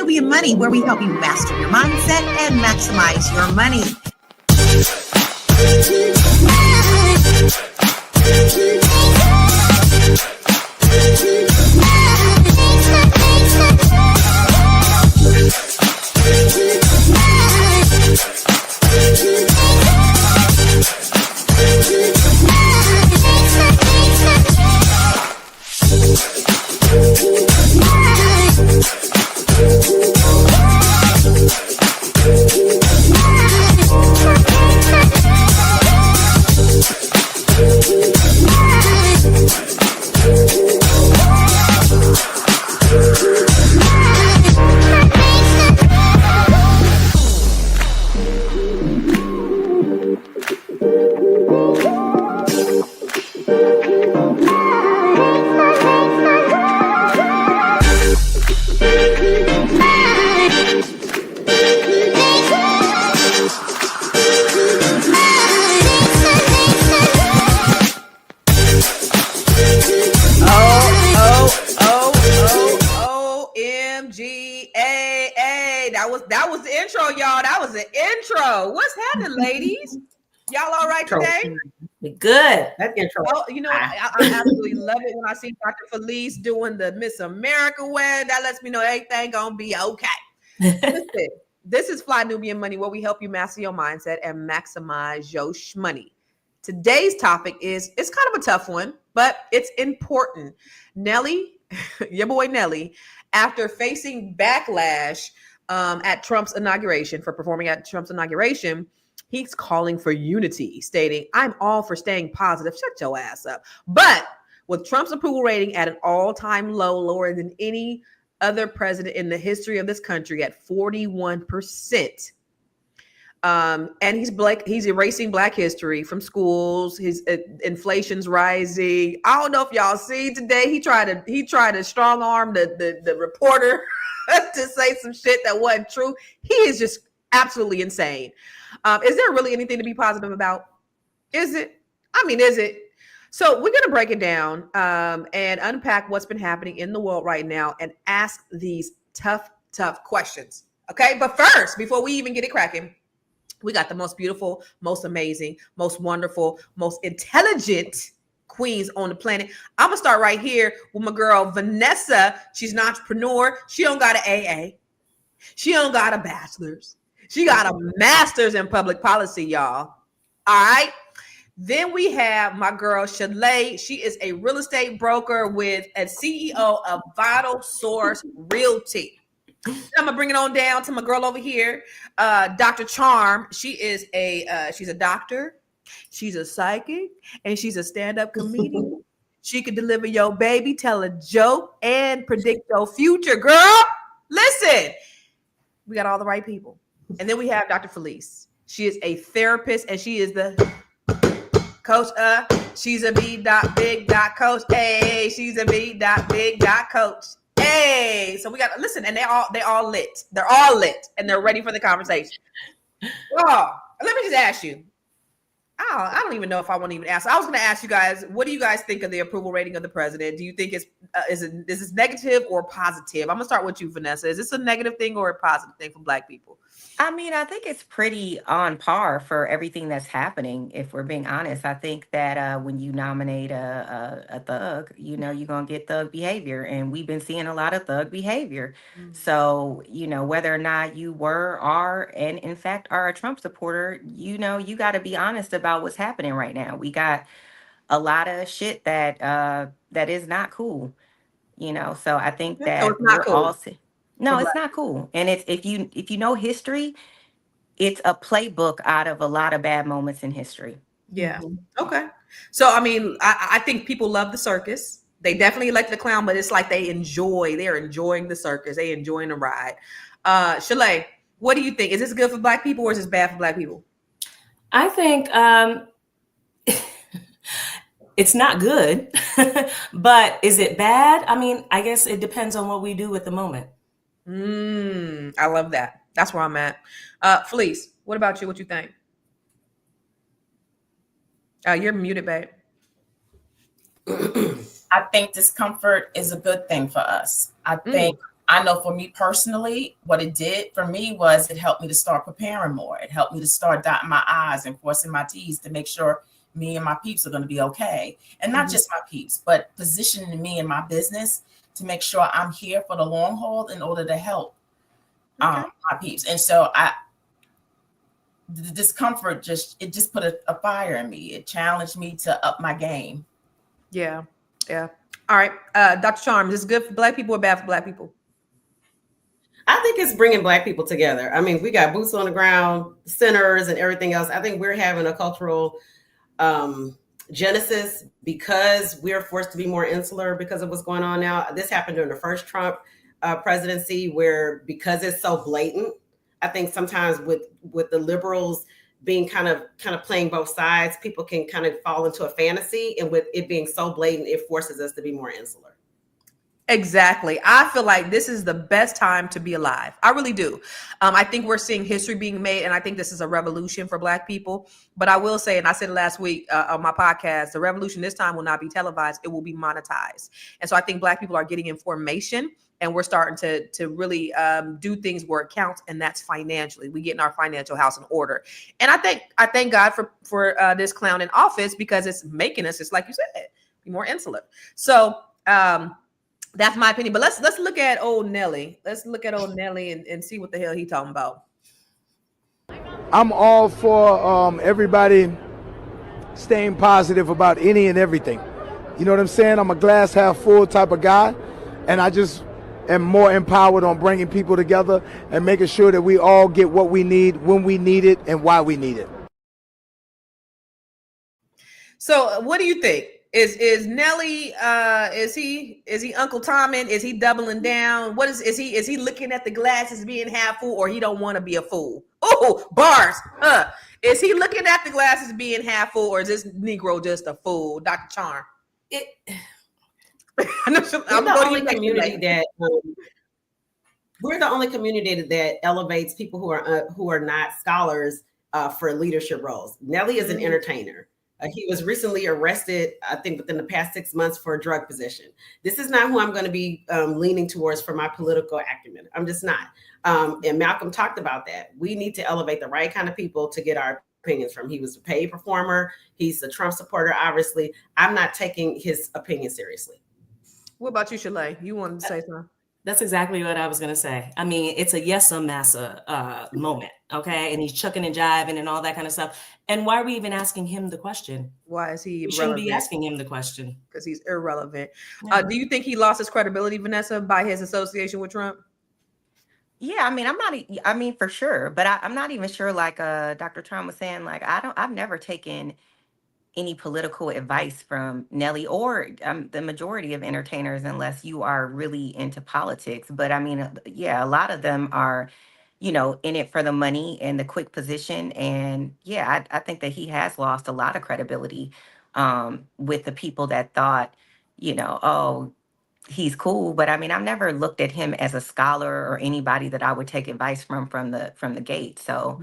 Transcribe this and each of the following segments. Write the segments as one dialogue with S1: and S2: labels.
S1: Nubian Money, where we help you master your mindset and maximize your money.
S2: That was the intro, y'all. That was the intro. What's happening, ladies? Y'all all right today?
S3: Good.
S2: That intro. Oh, you know, I absolutely love it when I see Dr. Felice doing the Miss America wear. That lets me know everything gonna be okay. Listen, this is Fly Nubian Money, where we help you master your mindset and maximize your money. Today's topic is, it's kind of a tough one, but it's important. Nelly, your boy Nelly, after facing backlash at Trump's inauguration, for performing at Trump's inauguration, he's calling for unity, stating, "I'm all for staying positive." Shut your ass up. But with Trump's approval rating at an all-time low, lower than any other president in the history of this country at 41%. And he's erasing Black history from schools. His inflation's rising. I don't know if y'all see today. He tried to strong arm the reporter to say some shit that wasn't true. He is just absolutely insane. Is there really anything to be positive about? Is it? I mean, is it? So we're going to break it down and unpack what's been happening in the world right now and ask these tough questions. Okay. But first, before we even get it cracking, we got the most beautiful, most amazing, most wonderful, most intelligent queens on the planet. I'm going to start right here with my girl, Vanessa. She's an entrepreneur. She don't got an AA. She don't got a bachelor's. She got a master's in public policy, y'all. All right. Then we have my girl, Shalay. She is a real estate broker with a CEO of Vital Source Realty. I'm gonna bring it on down to my girl over here, Dr. Charm. She's a doctor, she's a psychic, and she's a stand-up comedian. She could deliver your baby, tell a joke, and predict your future. Girl, listen, we got all the right people. And then we have Dr. Felice. She is a therapist, and she is the coach. She's a B.big coach. Hey, she's a B.big coach. Hey, so we got, listen, and they all lit. They're all lit, and they're ready for the conversation. Oh, let me just ask you. I don't even know if I want to even ask. I was going to ask you guys, what do you guys think of the approval rating of the president? Do you think is this negative or positive? I'm gonna start with you, Vanessa. Is this a negative thing or a positive thing for Black people?
S3: I mean, I think it's pretty on par for everything that's happening. If we're being honest, I think that when you nominate a thug, you know, you're going to get thug behavior. And we've been seeing a lot of thug behavior. Mm-hmm. So, you know, whether or not you were, are, and in fact are a Trump supporter, you know, you got to be honest about what's happening right now. We got a lot of shit that is not cool, you know. So I think that we're cool. All... No, it's not cool. And it's if you know history, it's a playbook out of a lot of bad moments in history.
S2: Yeah. Mm-hmm. Okay. So I mean, I think people love the circus. They definitely like the clown, but it's like they're enjoying the circus. They enjoying the ride. Shalay, what do you think? Is this good for Black people or is this bad for Black people?
S4: I think it's not good, but is it bad? I mean, I guess it depends on what we do at the moment.
S2: I love that. That's where I'm at. Felice, what about you? What you think? You're muted, babe.
S5: I think discomfort is a good thing for us. I think I know for me personally, what it did for me was it helped me to start preparing more. It helped me to start dotting my I's and crossing my T's to make sure me and my peeps are going to be okay. And not just my peeps, but positioning me in my business to make sure I'm here for the long haul in order to help my peeps. And so the discomfort just put a fire in me. It challenged me to up my game.
S2: Yeah. All right. Dr. Charms, is it good for Black people or bad for Black people?
S6: I think it's bringing Black people together. I mean, we got boots on the ground, centers and everything else. I think we're having a cultural genesis because we're forced to be more insular because of what's going on now. This happened during the first Trump presidency, where because it's so blatant, I think sometimes with the liberals being kind of playing both sides, people can kind of fall into a fantasy, and with it being so blatant, it forces us to be more insular.
S2: Exactly. I feel like this is the best time to be alive. I really do. I think we're seeing history being made, and I think this is a revolution for Black people. But I will say, and I said it last week on my podcast, the revolution this time will not be televised. It will be monetized. And so I think Black people are getting information, and we're starting to really do things where it counts, and that's financially. We getting our financial house in order. And I thank God for this clown in office, because it's making us, just like you said, be more insular. So that's my opinion. But let's look at old Nelly. Let's look at old Nelly and see what the hell he talking about.
S7: I'm all for everybody staying positive about any and everything. You know what I'm saying? I'm a glass half full type of guy, and I just am more empowered on bringing people together and making sure that we all get what we need when we need it and why we need it.
S2: So what do you think? Is Nelly is he Uncle Tommen? Is he doubling down? What is he looking at the glass as being half full, or he don't want to be a fool? Oh, bars. Is he looking at the glass as being half full, or is this Negro just a fool? Dr. Charm.
S6: I'm the only community that we're the only community that elevates people who are not scholars for leadership roles. Nelly is an entertainer. He was recently arrested, I think, within the past 6 months for a drug position. This is not who I'm going to be leaning towards for my political acumen. I'm just not. And Malcolm talked about that. We need to elevate the right kind of people to get our opinions from. He was a paid performer. He's a Trump supporter, obviously. I'm not taking his opinion seriously.
S2: What about you, Shalay? You wanted to say something?
S4: That's exactly what I was going to say. I mean, it's a yes, massa moment, okay? And he's chucking and jiving and all that kind of stuff. And why are we even asking him the question?
S2: Why is he irrelevant?
S4: We shouldn't be asking him the question.
S2: Because he's irrelevant.
S4: Yeah.
S2: Do you think he lost his credibility, Vanessa, by his association with Trump?
S3: Yeah, I mean, for sure. But I'm not even sure, like Dr. Trump was saying, like, I've never taken any political advice from Nelly or the majority of entertainers, unless you are really into politics. But I mean, yeah, a lot of them are, in it for the money and the quick position. And yeah, I think that he has lost a lot of credibility with the people that thought, oh, he's cool. But I mean, I've never looked at him as a scholar or anybody that I would take advice from the gate. So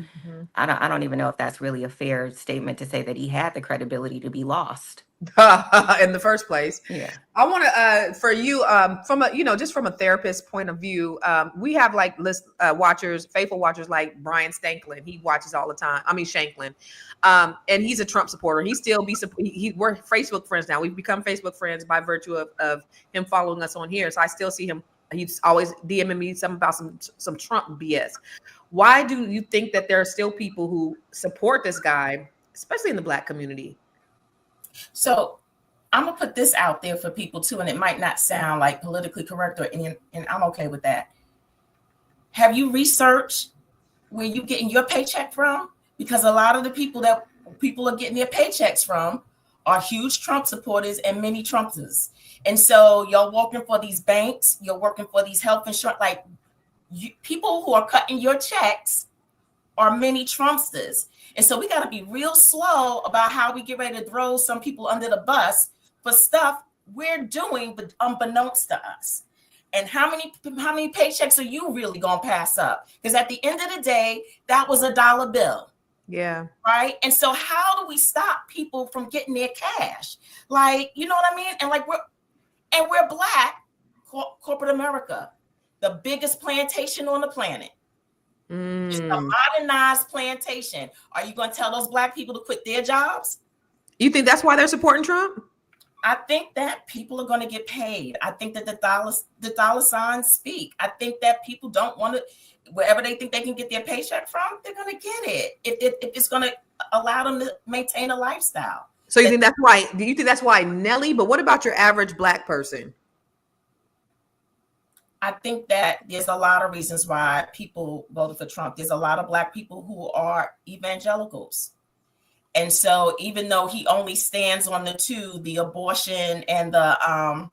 S3: I don't even know if that's really a fair statement to say that he had the credibility to be lost
S2: in the first place.
S3: Yeah.
S2: I want to for you from a just from a therapist point of view, we have like watchers, faithful watchers like Brian Stanklin. He watches all the time. I mean Shanklin. And he's a Trump supporter. We're Facebook friends now. We've become Facebook friends by virtue of him following us on here. So I still see him. He's always DMing me something about some Trump BS. Why do you think that there are still people who support this guy, especially in the Black community?
S5: So I'm gonna put this out there for people too, and it might not sound like politically correct, and I'm okay with that. Have you researched where you getting your paycheck from? Because a lot of the people that people are getting their paychecks from are huge Trump supporters and many Trumpsters. And so you're working for these banks, you're working for these health insurance, people who are cutting your checks are many Trumpsters. And so we got to be real slow about how we get ready to throw some people under the bus for stuff we're doing, but unbeknownst to us. And how many paychecks are you really going to pass up? Because at the end of the day, that was a dollar bill.
S2: Yeah.
S5: Right. And so how do we stop people from getting their cash? Like, you know what I mean? And we're Black corporate America. the biggest plantation on the planet. It's a
S2: Mm.
S5: modernized plantation. Are you going to tell those Black people to quit their jobs?
S2: You think that's why they're supporting Trump?
S5: I think that people are going to get paid. I think that the dollar signs speak. I think that people don't want to, wherever they think they can get their paycheck from, they're going to get it. If it's going to allow them to maintain a lifestyle.
S2: So you think that's why? Do you think that's why Nelly? But what about your average Black person?
S5: I think that there's a lot of reasons why people voted for Trump. There's a lot of Black people who are evangelicals. And so even though he only stands on the two, the abortion and the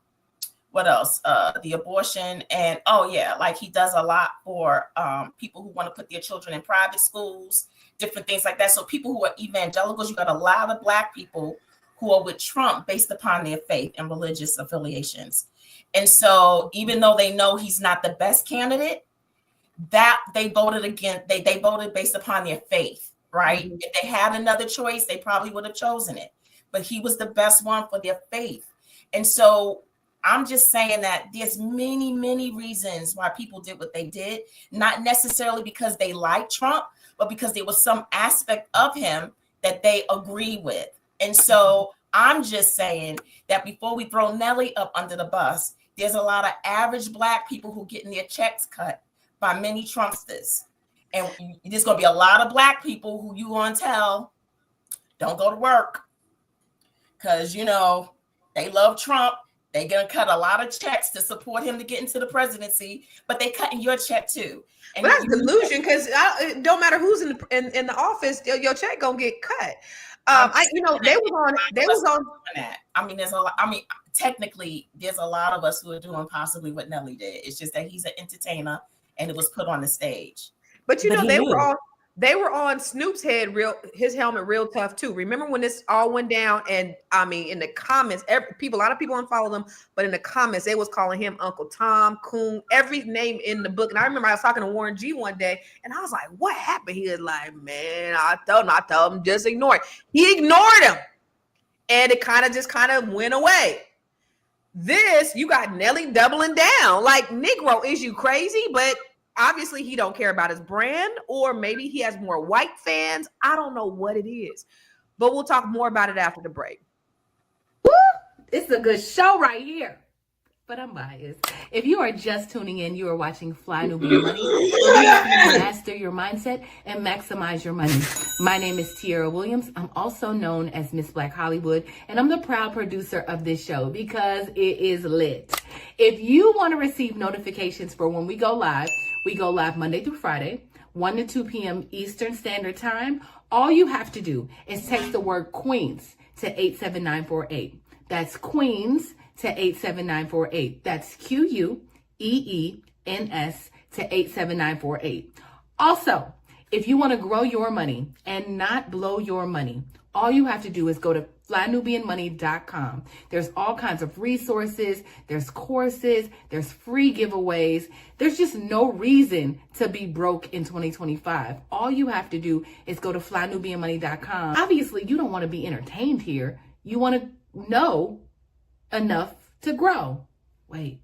S5: what else? The abortion and like he does a lot for people who want to put their children in private schools, different things like that. So people who are evangelicals, you got a lot of Black people who are with Trump based upon their faith and religious affiliations. And so even though they know he's not the best candidate, that they voted against, they voted based upon their faith. Right. Mm-hmm. If they had another choice, they probably would have chosen it. But he was the best one for their faith. And so I'm just saying that there's many, many reasons why people did what they did, not necessarily because they like Trump, but because there was some aspect of him that they agree with. And so I'm just saying that before we throw Nelly up under the bus, there's a lot of average Black people who getting their checks cut by many Trumpsters. And there's going to be a lot of Black people who you going to tell, don't go to work. Because, you know, they love Trump. They're going to cut a lot of checks to support him to get into the presidency. But they cutting your check too. And
S2: but that's delusion, because it don't matter who's in the office, your check going to get cut. They was on
S5: that. I mean, there's a lot. I mean, technically, there's a lot of us who are doing possibly what Nelly did. It's just that he's an entertainer and it was put on the stage.
S2: But they were on Snoop's his helmet real tough too. Remember when this all went down? And I mean, in the comments, a lot of people unfollowed them, but in the comments, they was calling him Uncle Tom, Coon, every name in the book. And I remember I was talking to Warren G one day, and I was like, "What happened?" He was like, "Man, I told him just ignore it." He ignored him, and it kind of went away. This, you got Nelly doubling down. Like, Negro, is you crazy? But obviously, he don't care about his brand, or maybe he has more white fans. I don't know what it is, but we'll talk more about it after the break.
S8: Woo! It's a good show right here, but I'm biased. If you are just tuning in, you are watching Fly Nubian Money, where we help you master your mindset and maximize your money. My name is Tiara Williams. I'm also known as Miss Black Hollywood, and I'm the proud producer of this show because it is lit. If you want to receive notifications for when we go live Monday through Friday, 1 to 2 p.m. Eastern Standard Time. All you have to do is text the word Queens to 87948. That's Queens to 87948. That's QUEENS to 87948. Also, if you want to grow your money and not blow your money, all you have to do is go to flynubianmoney.com. There's all kinds of resources, there's courses, there's free giveaways. There's just no reason to be broke in 2025. All you have to do is go to flynubianmoney.com. Obviously, you don't want to be entertained here. You want to know enough to grow. Wait,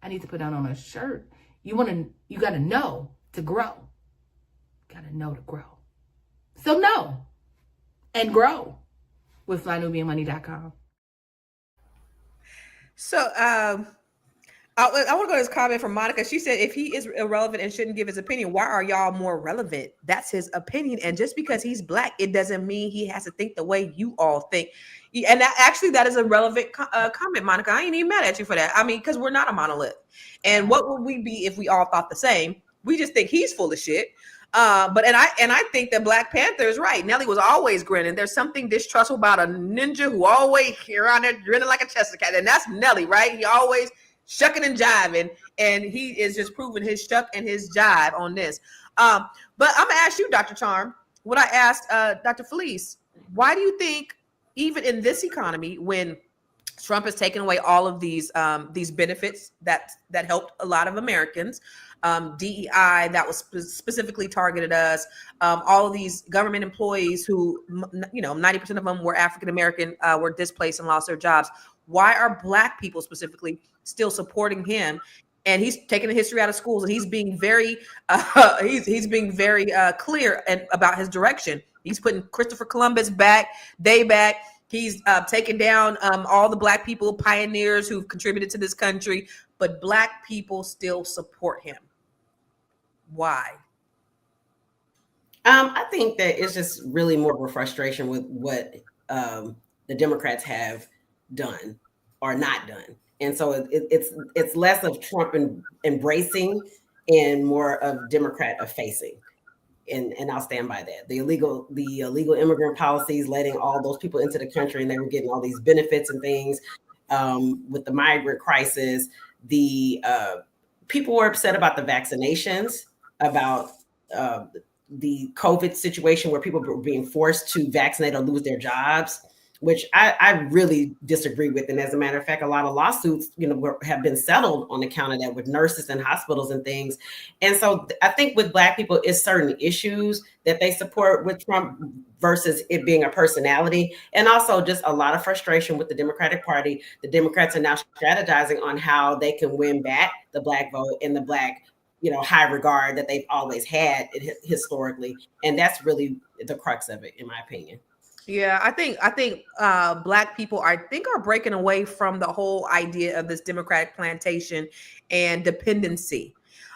S8: I need to put that on a shirt. You got to know to grow. Got to know to grow. So know and grow with flynubianmoney.com.
S2: So I want to go to this comment from Monica. She said, if he is irrelevant and shouldn't give his opinion, why are y'all more relevant? That's his opinion. And just because he's Black, it doesn't mean he has to think the way you all think. And that is a relevant comment, Monica. I ain't even mad at you for that. I mean, because we're not a monolith. And what would we be if we all thought the same? We just think he's full of shit. But I think that Black Panther is right. Nelly was always grinning. There's something distrustful about a ninja who always here on there grinning like a Chester cat, and that's Nelly, right? He always shucking and jiving, and he is just proving his shuck and his jive on this. But I'm gonna ask you, Dr. Charm, what I asked Dr. Felice. Why do you think, even in this economy, when Trump has taken away all of these benefits that helped a lot of Americans, DEI that was specifically targeted us, all of these government employees who, 90% of them were African American, were displaced and lost their jobs. Why are Black people specifically still supporting him? and he's taking the history out of schools, and he's being very he's being very clear about his direction. He's putting Christopher Columbus back. He's taken down all the Black people, pioneers who've contributed to this country, but Black people still support him. Why?
S6: I think that it's just really more of a frustration with what the Democrats have done or not done. And so it's less of Trump embracing and more of Democrat effacing. And I'll stand by that. The illegal immigrant policies, letting all those people into the country, and they were getting all these benefits and things. With the migrant crisis, the people were upset about the vaccinations, about the COVID situation where people were being forced to vaccinate or lose their jobs, which I really disagree with. And as a matter of fact, a lot of lawsuits, have been settled on account of that with nurses and hospitals and things. And so I think with Black people, it's certain issues that they support with Trump versus it being a personality. And also just a lot of frustration with the Democratic Party. The Democrats are now strategizing on how they can win back the Black vote and the Black high regard that they've always had historically. And that's really the crux of it, in my opinion.
S2: Yeah, I think Black people are breaking away from the whole idea of this Democratic plantation and dependency.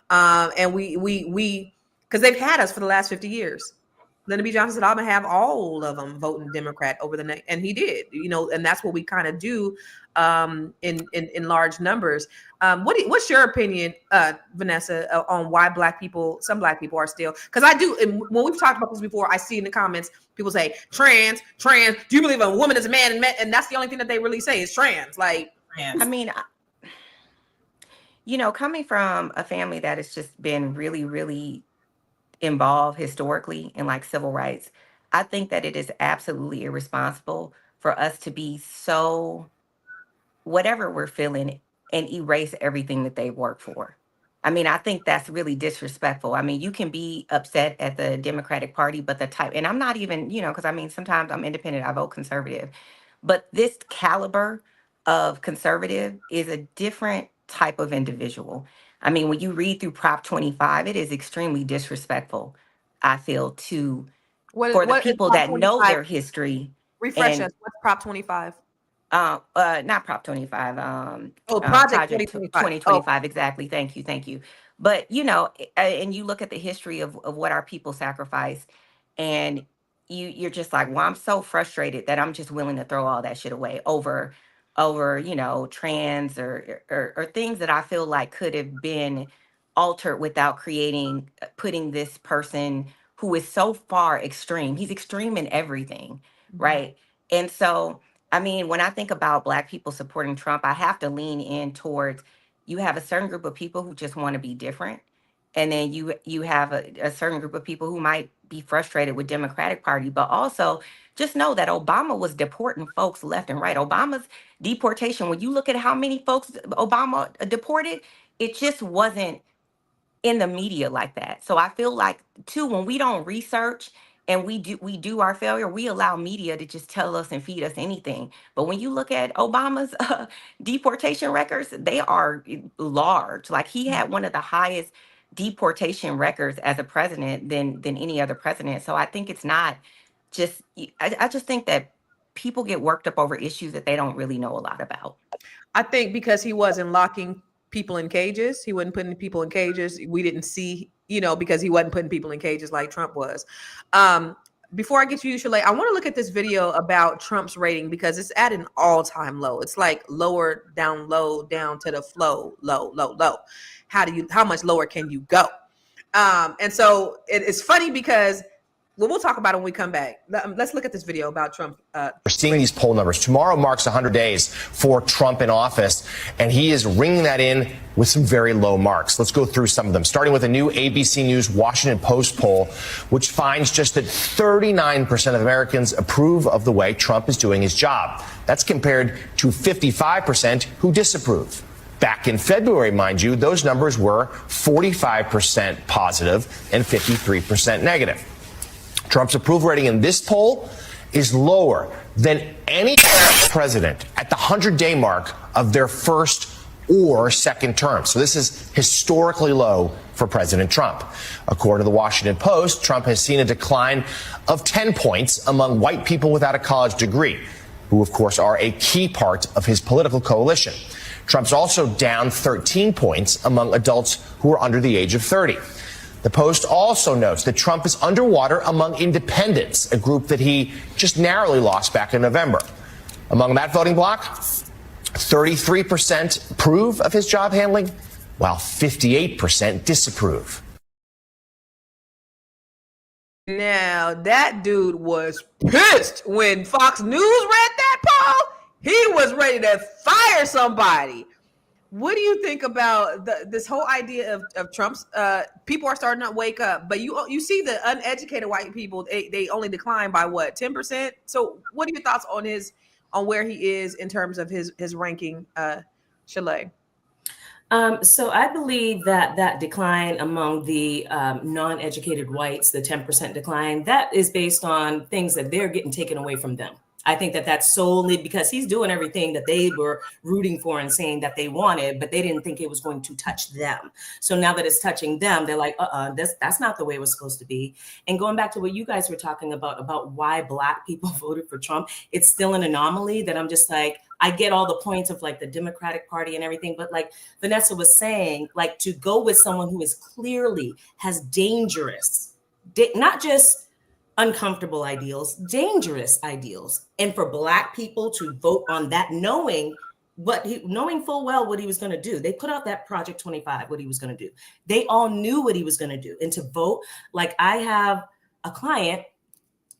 S2: And we because they've had us for the last 50 years. Lyndon B. Johnson said, I'm gonna have all of them voting Democrat over the next, and he did, and that's what we kind of do in large numbers. What's your opinion, Vanessa, on why some Black people are still, because I do, and when we've talked about this before, I see in the comments people say trans, do you believe a woman is a man, and that's the only thing that they really say is trans, like trans.
S3: I mean, coming from a family that has just been really, really involved historically in like civil rights, I think that it is absolutely irresponsible for us to be so whatever we're feeling and erase everything that they work for. I mean, I think that's really disrespectful. I mean, you can be upset at the Democratic Party, but and I'm not even, because I mean, sometimes I'm independent, I vote conservative, but this caliber of conservative is a different type of individual. I mean, when you read through Prop 25, it is extremely disrespectful, I feel, for the people that know their history.
S2: Refresh us. What's Prop 25?
S3: Not Prop 25.
S2: Project
S3: 2025. Exactly. Thank you. But, and you look at the history of what our people sacrificed, and you're just like, well, I'm so frustrated that I'm just willing to throw all that shit away over trans or things that I feel like could have been altered without putting this person who is so far extreme. He's extreme in everything, right? And so, I mean, when I think about Black people supporting Trump, I have to lean in towards, you have a certain group of people who just want to be different. And then you have a certain group of people who might be frustrated with Democratic Party, but also just know that Obama was deporting folks left and right. Obama's deportation, when you look at how many folks Obama deported, it just wasn't in the media like that. So I feel like, too, when we don't research and we do our failure, we allow media to just tell us and feed us anything. But when you look at Obama's deportation records, they are large. Like, he had one of the highest deportation records as a president than any other president. So I think it's not just, I just think that people get worked up over issues that they don't really know a lot about.
S2: I think because he wasn't locking people in cages, he wasn't putting people in cages. We didn't see, because he wasn't putting people in cages like Trump was. Before I get to you, Shalay, I want to look at this video about Trump's rating because it's at an all-time low. It's like low down to the flow, low. How much lower can you go? And so it's funny because we'll talk about it when we come back. Let's look at this video about Trump.
S9: We're seeing these poll numbers. Tomorrow marks 100 days for Trump in office, and he is ringing that in with some very low marks. Let's go through some of them, starting with a new ABC News Washington Post poll, which finds just that 39% of Americans approve of the way Trump is doing his job. That's compared to 55% who disapprove. Back in February, mind you, those numbers were 45% positive and 53% negative. Trump's approval rating in this poll is lower than any president at the 100-day mark of their first or second term. So this is historically low for President Trump. According to the Washington Post, Trump has seen a decline of 10 points among white people without a college degree, who of course are a key part of his political coalition. Trump's also down 13 points among adults who are under the age of 30. The Post also notes that Trump is underwater among independents, a group that he just narrowly lost back in November. Among that voting bloc, 33% approve of his job handling, while 58% disapprove.
S2: Now, that dude was pissed when Fox News read that poll. He was ready to fire somebody. What do you think about this whole idea of Trump's? People are starting to wake up, but you see the uneducated white people, they only decline by what, 10%? So what are your thoughts on where he is in terms of his ranking, Shalay?
S4: So I believe that decline among the non-educated whites, the 10% decline, that is based on things that they're getting taken away from them. I think that's solely because he's doing everything that they were rooting for and saying that they wanted, but they didn't think it was going to touch them. So now that it's touching them, they're like, that's not the way it was supposed to be. And going back to what you guys were talking about why Black people voted for Trump, it's still an anomaly that I'm just like, I get all the points of like the Democratic Party and everything, but like Vanessa was saying, like to go with someone who is clearly has dangerous, not just uncomfortable ideals, dangerous ideals. And for Black people to vote on that, knowing full well what he was going to do. They put out that Project 25, what he was going to do. They all knew what he was going to do. And to vote, like I have a client,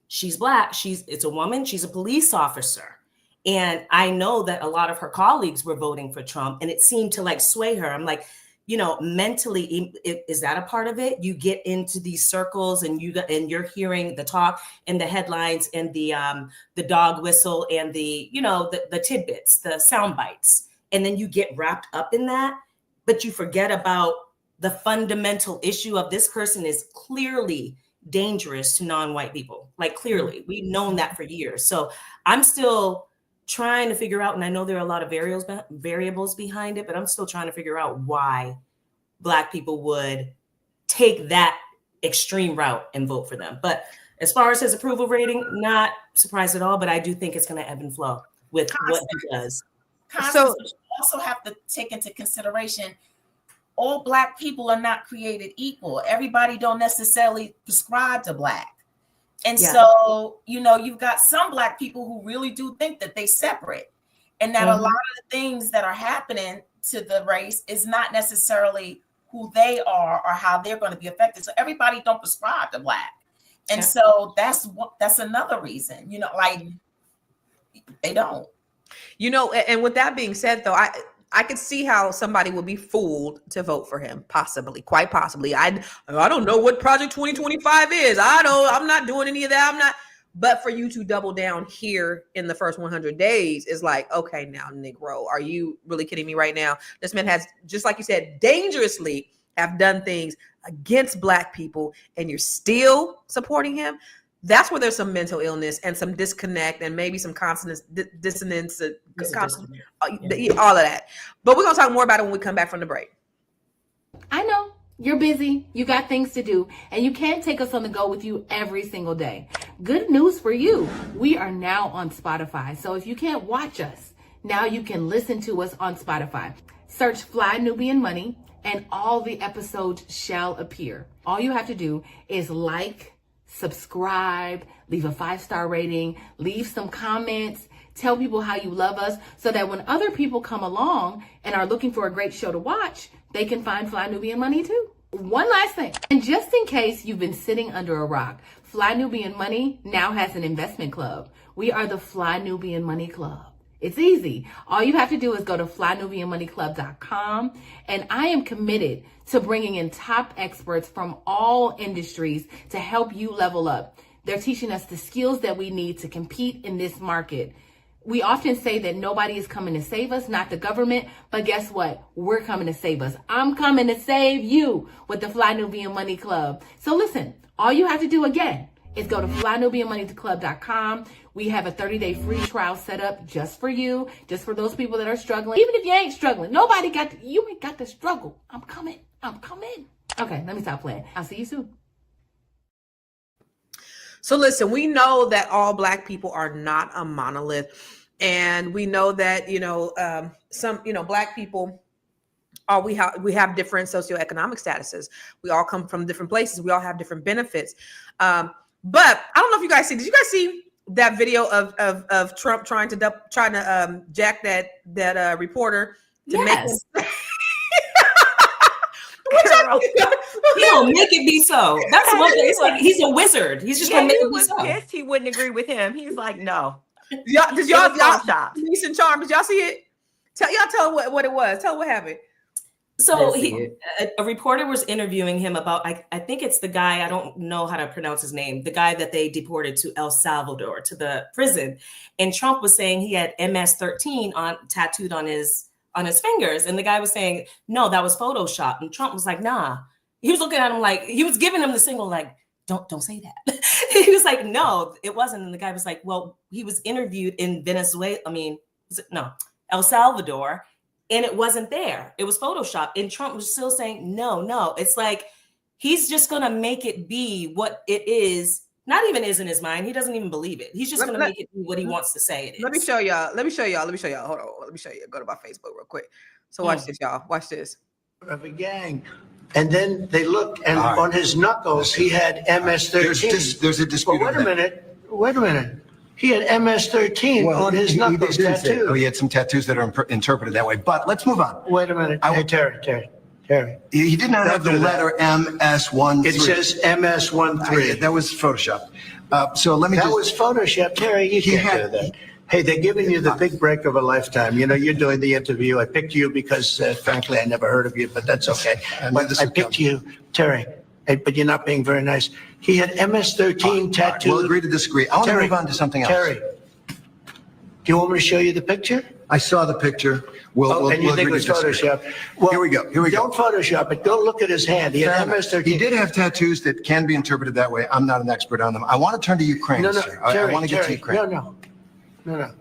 S4: she's Black, it's a woman, she's a police officer. And I know that a lot of her colleagues were voting for Trump, and it seemed to like sway her. I'm like, mentally, is that a part of it? You get into these circles and you're hearing the talk and the headlines and the dog whistle and the tidbits, the sound bites. And then you get wrapped up in that, but you forget about the fundamental issue of this person is clearly dangerous to non-white people. Like clearly, we've known that for years. So I'm still trying to figure out, and I know there are a lot of variables behind it, but I'm still trying to figure out why Black people would take that extreme route and vote for them. But as far as his approval rating, not surprised at all, but I do think it's going to ebb and flow with what he does.
S5: So you also have to take into consideration all Black people are not created equal. Everybody don't necessarily prescribe to Black. And so, you've got some Black people who really do think that they separate and that a lot of the things that are happening to the race is not necessarily who they are or how they're going to be affected. So everybody don't prescribe to Black. And so that's another reason, like they don't.
S2: And with that being said, though, I could see how somebody would be fooled to vote for him, quite possibly. I don't know what Project 2025 is. I'm not doing any of that. But for you to double down here in the first 100 days is like, okay, now, Negro, are you really kidding me right now? This man has, just like you said, dangerously have done things against Black people, and you're still supporting him. That's where there's some mental illness and some disconnect and maybe some dissonance, all of that. But we're going to talk more about it when we come back from the break.
S8: I know you're busy. You got things to do, and you can't take us on the go with you every single day. Good news for you. We are now on Spotify. So if you can't watch us, now you can listen to us on Spotify. Search Fly Nubian Money and all the episodes shall appear. All you have to do is like, subscribe, leave a 5-star rating, leave some comments, tell people how you love us so that when other people come along and are looking for a great show to watch, they can find Fly Nubian Money too. One last thing, and just in case you've been sitting under a rock, Fly Nubian Money now has an investment club. We are the Fly Nubian Money Club. It's easy. All you have to do is go to flynubianmoneyclub.com, and I am committed to bringing in top experts from all industries to help you level up. They're teaching us the skills that we need to compete in this market. We often say that nobody is coming to save us, not the government, but guess what? We're coming to save us. I'm coming to save you with the Fly Nubian Money Club. So listen, all you have to do again is go to flynubianmoneyclub.com. We have a 30-day free trial set up just for you, just for those people that are struggling. Even if you ain't struggling, you ain't got to struggle. I'm coming. Okay, let me stop playing. I'll see you soon.
S2: So listen, we know that all Black people are not a monolith. And we know that, some, Black people we have different socioeconomic statuses. We all come from different places. We all have different benefits. But I don't know if you guys did you guys see that video of Trump trying to jack that reporter to make him
S4: He don't make it be so. That's one thing. It's like he's a wizard. He's just gonna make it be so.
S3: Pissed he wouldn't agree with him. He's like, no.
S2: Did y'all Denise and Charm, did y'all see it? Tell what it was. Tell what happened.
S4: So a reporter was interviewing him about, I think it's the guy, I don't know how to pronounce his name, the guy that they deported to El Salvador, to the prison. And Trump was saying he had MS-13 tattooed on his fingers. And the guy was saying, no, that was Photoshop. And Trump was like, nah. He was looking at him like, he was giving him the signal like, don't say that. He was like, no, it wasn't. And the guy was like, well, he was interviewed in El Salvador. And it wasn't there. It was Photoshop. And Trump was still saying, no. It's like, he's just going to make it be what it is. Not even is in his mind. He doesn't even believe it. He's just going to make it be what he wants to say it is.
S2: Let me show y'all. Hold on. Let me show you. Go to my Facebook real quick. So watch this, y'all. Watch this.
S10: Of a gang. And then they look, and on his knuckles, he had MS-13.
S11: There's a dispute.
S10: Wait a minute. He had MS-13 on his knuckles tattooed.
S11: He had some tattoos that are interpreted that way. But let's move on.
S10: Wait a minute. Hey, Terry.
S11: He did not have the letter MS-13.
S10: It says MS-13.
S11: That was Photoshop. That
S10: was Photoshop. Terry, you can't do that. Hey, they're giving you the big break of a lifetime. You're doing the interview. I picked you because, frankly, I never heard of you, but that's okay. I picked you, Terry. But you're not being very nice. He had MS-13 tattooed.
S11: We'll agree to disagree. I want to move on to something else.
S10: Terry, do you want me to show you the picture?
S11: I saw the picture. We'll
S10: and you think it was Photoshop? Well,
S11: here we go.
S10: Don't Photoshop it. Go look at his hand. He had MS-13.
S11: He did have tattoos that can be interpreted that way. I'm not an expert on them. I want to turn to Ukraine, sir. I want to get to Ukraine.
S10: No.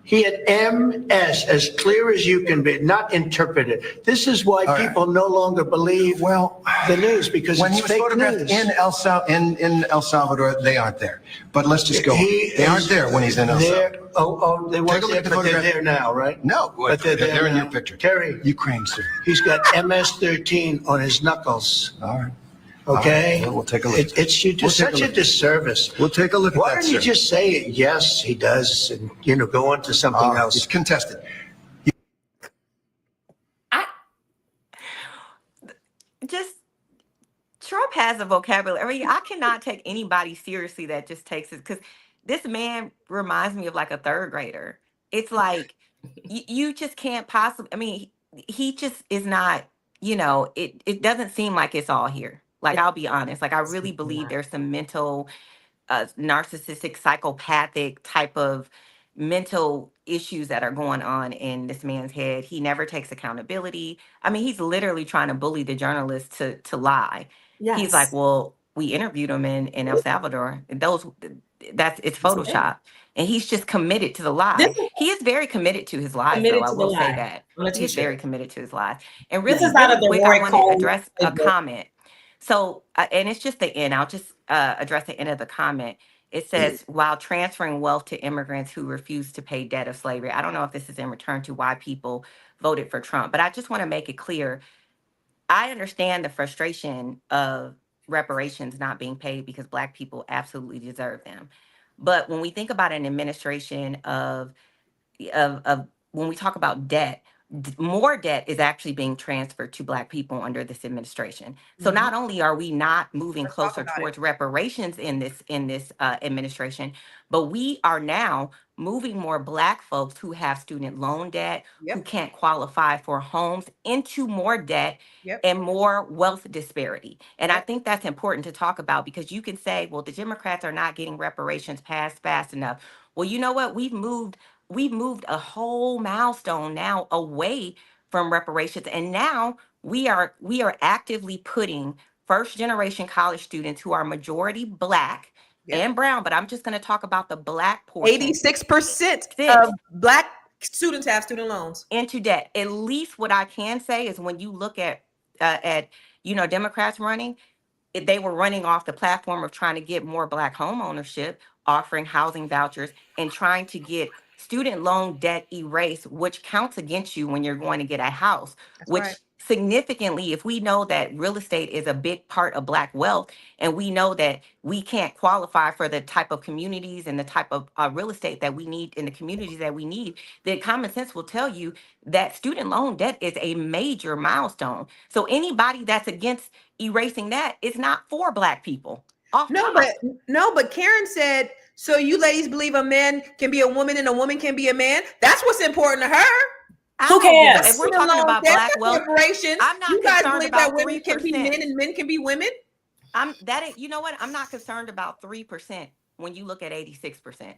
S10: He had MS, as clear as you can be, not interpreted. This is why people no longer believe the news, because
S11: when
S10: it's fake news.
S11: In El Salvador, they aren't there. But let's just go. They aren't there when he's in El Salvador.
S10: They weren't there, but they're there now, right?
S11: No, but they're in your picture.
S10: Terry,
S11: Ukraine, sir.
S10: He's got MS-13 on his knuckles.
S11: All right.
S10: Okay,
S11: we'll take a look.
S10: It's such a disservice.
S11: We'll take a look at that.
S10: Why don't you just say it? Yes, he does, and go on to something else.
S11: It's contested.
S3: Trump has a vocabulary. I cannot take anybody seriously that just takes it, because this man reminds me of like a third grader. It's like you just can't possibly. He just is not. It doesn't seem like it's all here. Like, I'll be honest, like, I really believe there's some mental, narcissistic, psychopathic type of mental issues that are going on in this man's head. He never takes accountability. He's literally trying to bully the journalists to lie. Yes. He's like, well, we interviewed him in El Salvador. It's Photoshop. And he's just committed to the lie. He is very committed to his lies, though. I will say that. He's very committed to his lies. And really, quick, I want to address a comment. So, and it's just the end. I'll just address the end of the comment. It says, while transferring wealth to immigrants who refuse to pay debt of slavery. I don't know if this is in return to why people voted for Trump, but I just want to make it clear. I understand the frustration of reparations not being paid because Black people absolutely deserve them. But when we think about an administration of when we talk about debt, more debt is actually being transferred to Black people under this administration. So not only are we not moving closer towards reparations in this administration, but we are now moving more Black folks who have student loan debt, who can't qualify for homes, into more debt and more wealth disparity. And I think that's important to talk about, because you can say, well, the Democrats are not getting reparations passed fast enough. Well, you know what? We've moved a whole milestone now away from reparations. And now we are actively putting first generation college students who are majority Black and brown, but I'm just going to talk about the Black portion.
S2: 86% of Black students have student loans.
S3: Into debt. At least what I can say is when you look at Democrats running, they were running off the platform of trying to get more Black home ownership, offering housing vouchers, and trying to get student loan debt erased, which counts against you when you're going to get a house.
S2: That's
S3: which
S2: right.
S3: Significantly, if we know that real estate is a big part of Black wealth, and we know that we can't qualify for the type of communities and the type of real estate that we need in the communities that we need, then common sense will tell you that student loan debt is a major milestone. So anybody that's against erasing that is not for Black people.
S2: No, but Karen said, so you ladies believe a man can be a woman and a woman can be a man? That's what's important to her.
S4: Who cares?
S3: If we're talking about Black wealth,
S2: I'm not
S3: you
S2: guys
S3: concerned
S2: believe
S3: about
S2: that women
S3: 3%.
S2: can be men and men can be women?
S3: You know what? I'm not concerned about 3% when you look at 86%.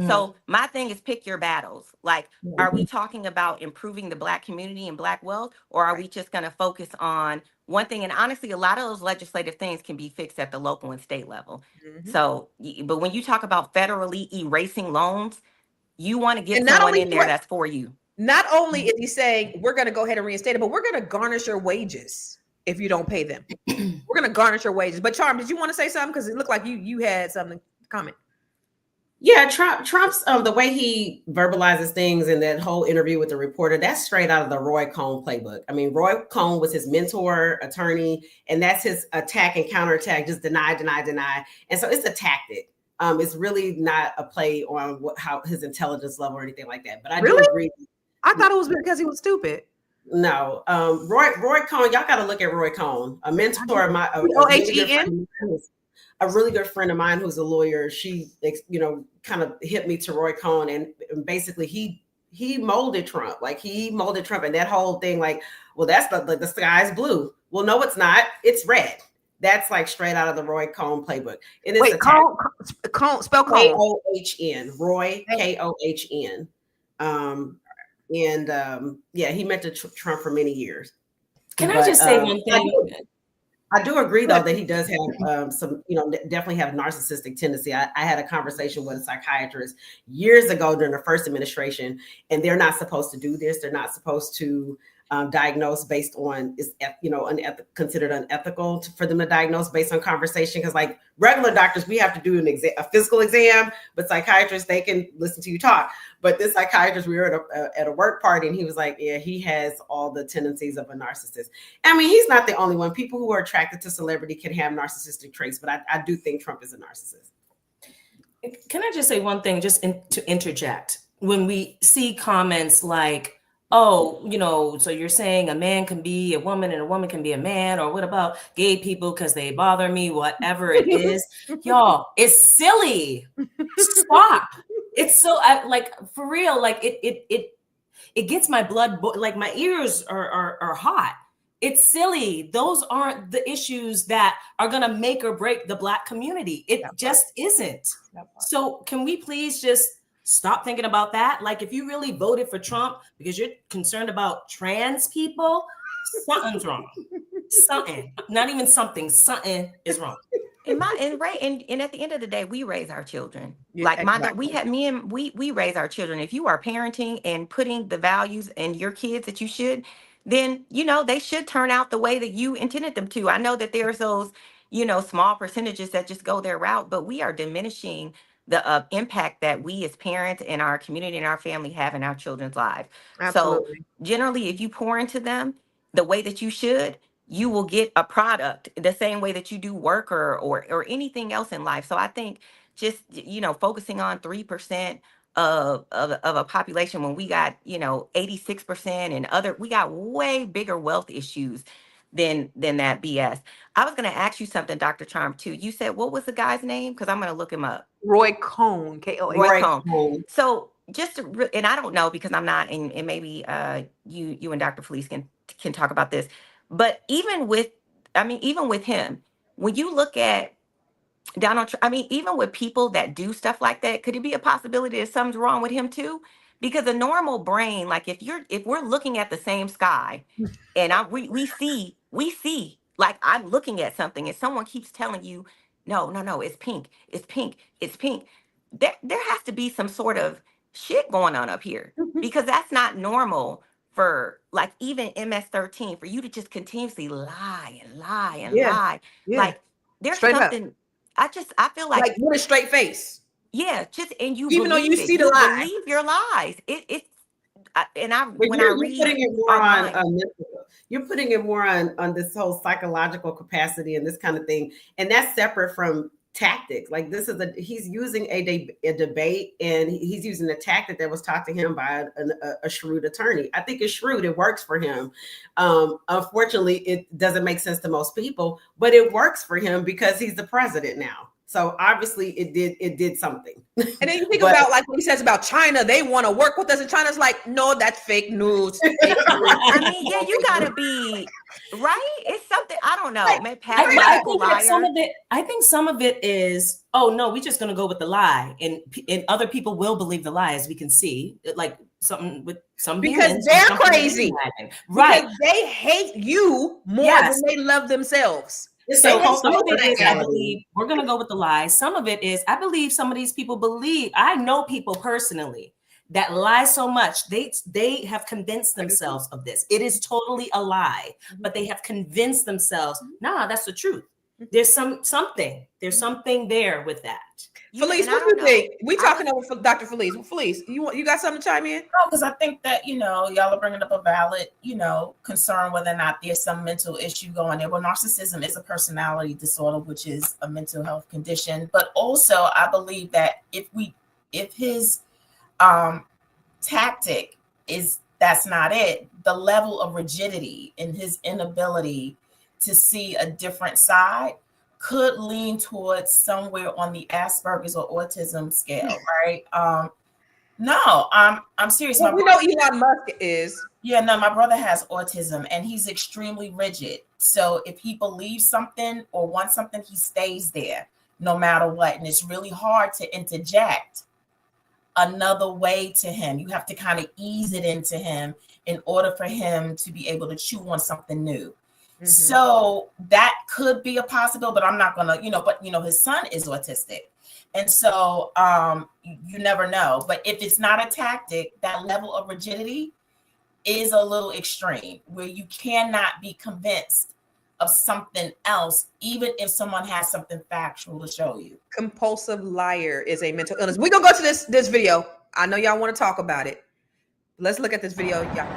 S3: So my thing is pick your battles. Like, are we talking about improving the Black community and Black wealth, or are we just going to focus on one thing? And honestly, a lot of those legislative things can be fixed at the local and state level. So, but when you talk about federally erasing loans, you want to get someone in there that's for you.
S2: Not only is he saying we're going to go ahead and reinstate it, but we're going to garnish your wages if you don't pay them. We're going to garnish your wages. But Charm, did you want to say something? Because it looked like you had something to comment.
S6: Yeah, Trump's the way he verbalizes things in that whole interview with the reporter, that's straight out of the Roy Cohn playbook. I mean, Roy Cohn was his mentor, attorney, and that's his attack and counterattack, just deny. And so it's a tactic. It's really not a play on how his intelligence level or anything like that. But I do agree.
S2: I thought it was because he was stupid.
S6: No, Roy Cohn, y'all got to look at Roy Cohn, a mentor of my
S2: OHEN.
S6: A really good friend of mine who's a lawyer. She, kind of hit me to Roy Cohn, and basically he molded Trump. Like he molded Trump, and that whole thing, like, well, that's the sky's blue. Well, no, it's not. It's red. That's like straight out of the Roy Cohn playbook. And it's
S2: Cohn, spell Cohn.
S6: K-O-H-N. Roy K-O-H-N. He mentored Trump for many years.
S4: Can I just say one thing?
S6: I do agree, though, that he does have some, definitely have narcissistic tendency. I had a conversation with a psychiatrist years ago during the first administration, and they're not supposed to do this. They're not supposed to diagnose based on, considered unethical for them to diagnose based on conversation. Because like regular doctors, we have to do a physical exam, but psychiatrists, they can listen to you talk. But this psychiatrist, we were at a work party, and he was like, yeah, he has all the tendencies of a narcissist. I mean, he's not the only one. People who are attracted to celebrity can have narcissistic traits, but I do think Trump is a narcissist.
S4: Can I just say one thing, to interject? When we see comments like, oh, so you're saying a man can be a woman and a woman can be a man, or what about gay people because they bother me, whatever it is. Y'all, it's silly. Stop. It's so for real, like it gets my blood, like my ears are hot. It's silly. Those aren't the issues that are going to make or break the Black community. It just isn't. So can we please just stop thinking about that? Like, if you really voted for Trump because you're concerned about trans people, something's wrong. Something, not even something is wrong.
S3: And at the end of the day, we raise our children. We raise our children. If you are parenting and putting the values in your kids that you should, then they should turn out the way that you intended them to. I know that there's those small percentages that just go their route, but we are diminishing the impact that we as parents and our community and our family have in our children's lives. Absolutely. So generally, if you pour into them the way that you should, you will get a product the same way that you do work or anything else in life. So I think just, focusing on 3% of a population when we got, 86% and we got way bigger wealth issues than that BS. I was going to ask you something, Dr. Charm, too. You said, what was the guy's name? Because I'm going to look him up.
S2: Roy Cohn, K-O-H.
S3: Roy Cohn. So and I don't know because I'm not, and maybe you and Dr. Felice can talk about this. But even with him, when you look at Donald Trump, even with people that do stuff like that, could it be a possibility that something's wrong with him too? Because a normal brain, like if we're looking at the same sky, and we see, like I'm looking at something, and someone keeps telling you no, it's pink, it's pink, it's pink. There has to be some sort of shit going on up here, because that's not normal for, like, even MS-13, for you to just continuously lie and lie and lie. Like, there's
S2: Straight up.
S3: something. I feel like
S2: with a straight face.
S3: Yeah, just, and you
S2: Even though
S3: believe
S2: you
S3: it.
S2: see the
S3: You
S2: lie.
S3: believe your lies.
S6: But
S3: When
S6: you're
S3: I read
S6: putting it more
S3: online,
S6: on you're putting it more on this whole psychological capacity and this kind of thing, and that's separate from tactics. Like, this is he's using a debate, and he's using a tactic that was taught to him by a shrewd attorney. I think it's shrewd. It works for him. Unfortunately, it doesn't make sense to most people, but it works for him because he's the president now. So obviously it did something.
S2: And then you think about, like, what he says about China, they want to work with us, and China's like, no, that's fake news.
S3: I mean, yeah, you gotta be right. It's something, I don't know. Maybe
S4: I
S3: pathological
S4: think that
S3: liar.
S4: I think some of it is, oh no, we're just going to go with the lie, and other people will believe the lie, as we can see, like something with some
S2: because
S4: humans,
S2: they're
S4: something
S2: crazy,
S4: right?
S2: Because they hate you more
S4: Yes.
S2: than they love themselves.
S4: So some of it is, I believe, we're going to go with the lie. Some of it is, I believe some of these people believe. I know people personally that lie so much, they have convinced themselves of this. It is totally a lie, but they have convinced themselves, nah, that's the truth. There's something there with that.
S2: Felice, what do you think? We talking over Dr. Felice. Felice, you got something to chime in?
S5: No, because I think that, y'all are bringing up a valid, concern whether or not there's some mental issue going there. Well, narcissism is a personality disorder, which is a mental health condition. But also, I believe that if his tactic is that's not it, the level of rigidity and his inability to see a different side could lean towards somewhere on the Asperger's or autism scale, right? No, I'm serious.
S2: Well, we know Elon Musk is.
S5: Yeah, no, my brother has autism and he's extremely rigid. So if he believes something or wants something, he stays there no matter what. And it's really hard to interject another way to him. You have to kind of ease it into him in order for him to be able to chew on something new. Mm-hmm. So that could be a possibility, but I'm not gonna, but his son is autistic. And so you never know. But if it's not a tactic, that level of rigidity is a little extreme, where you cannot be convinced of something else, even if someone has something factual to show you.
S2: Compulsive liar is a mental illness. We're gonna go to this video. I know y'all want to talk about it. Let's look at this video, y'all.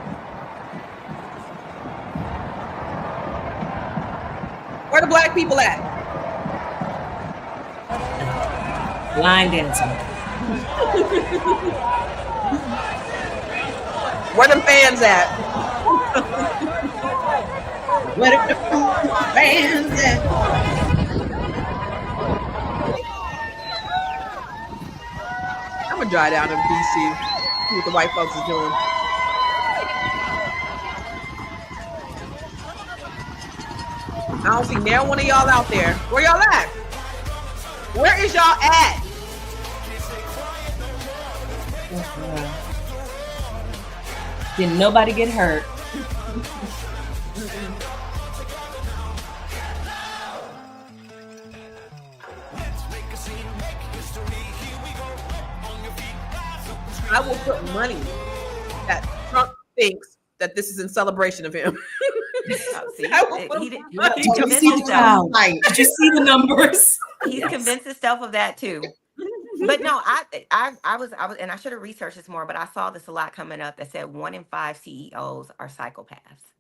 S2: Where the black people at?
S4: Line dancing.
S2: Where them fans at?
S6: Where the fans at?
S2: I'm gonna drive down to DC, see what the white folks is doing. I don't see near one of y'all out there. Where y'all at? Where is y'all at?
S4: Did nobody get hurt?
S2: I will put money that Trump thinks that this is in celebration of him.
S3: Did you
S4: see the numbers?
S3: He's convinced himself of that too. But no, I was, and I should have researched this more, but I saw this a lot coming up that said 1 in 5 CEOs are psychopaths.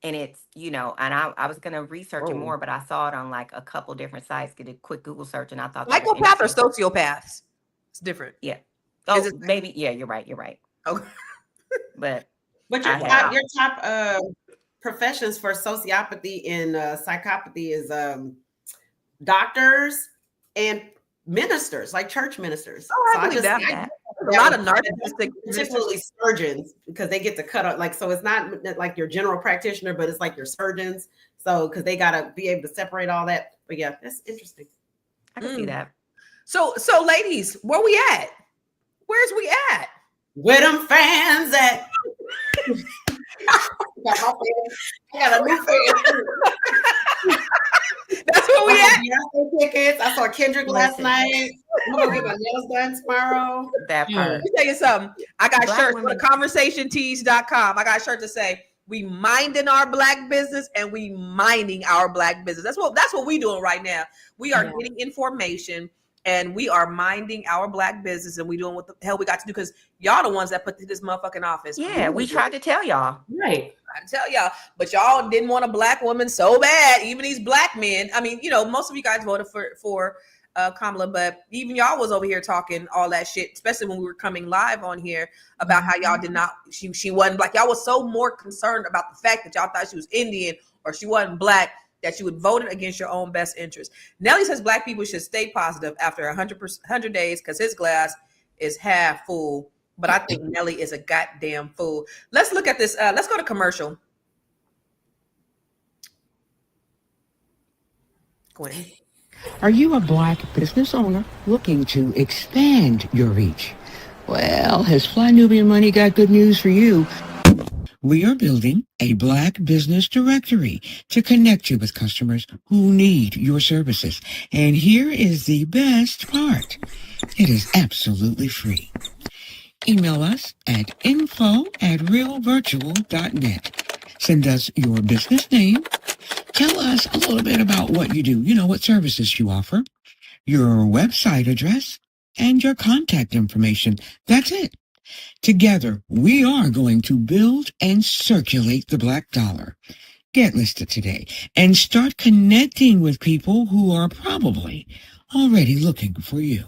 S3: And it's, and I was going to research it more, but I saw it on like a couple different sites, get a quick Google search, and I thought
S2: psychopath or sociopaths? It's different.
S3: Yeah. Oh, maybe. Yeah, you're right.
S2: Okay.
S6: But your top professions for sociopathy and psychopathy is doctors and ministers, like church ministers.
S2: Oh, I believe that. A lot of narcissistic,
S6: particularly surgeons, because they get to cut up. Like, so it's not like your general practitioner, but it's like your surgeons. So because they gotta be able to separate all that. But yeah, that's interesting.
S3: I can see that.
S2: So ladies, where we at? Where's we at?
S6: Where them fans at? I got a new fan.
S2: That's Where we at?
S6: Beyonce tickets. I saw Kendrick last night. I'm gonna get my nails done tomorrow.
S3: That part.
S2: Let me tell you something. I got
S3: Black
S2: shirts
S3: women-
S2: on conversationtees.com. I got a shirt to say we minding our black business and we mining our black business. That's what we doing right now. We are getting information and we are minding our black business and we doing what the hell we got to do because y'all the ones that put this motherfucking office.
S3: Yeah, we tried to tell y'all.
S4: Right.
S2: I tell y'all, but y'all didn't want a black woman so bad. Even these black men. I mean, most of you guys voted for Kamala, but even y'all was over here talking all that shit, especially when we were coming live on here about how y'all did not. She wasn't black. Y'all was so more concerned about the fact that y'all thought she was Indian or she wasn't black that you would vote against your own best interest. Nelly says black people should stay positive after 100 days because his glass is half full. But I think Nelly is a goddamn fool. Let's look at this. Let's go to commercial. Gwen.
S12: Are you a black business owner looking to expand your reach? Well, has Fly Nubian Money got good news for you? We are building a black business directory to connect you with customers who need your services. And here is the best part. It is absolutely free. Email us at info@realvirtual.net. Send us your business name. Tell us a little bit about what you do, what services you offer, your website address, and your contact information. That's it. Together, we are going to build and circulate the black dollar. Get listed today and start connecting with people who are probably already looking for you.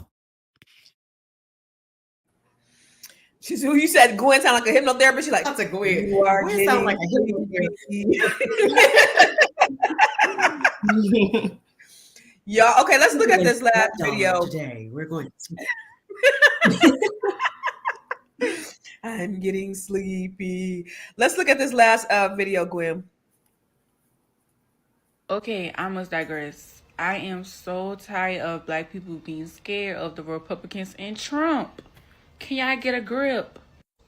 S2: She's who you said Gwen sound like a hypnotherapist. She's like,
S6: That's a Gwen.
S2: You are
S6: Gwen sound like a
S2: hypnotherapist. Y'all, okay, let's look at this last video.
S6: Today, we're going to
S2: I'm getting sleepy. Let's look at this last video, Gwen.
S13: Okay, I must digress. I am so tired of black people being scared of the Republicans and Trump. Can y'all get a grip?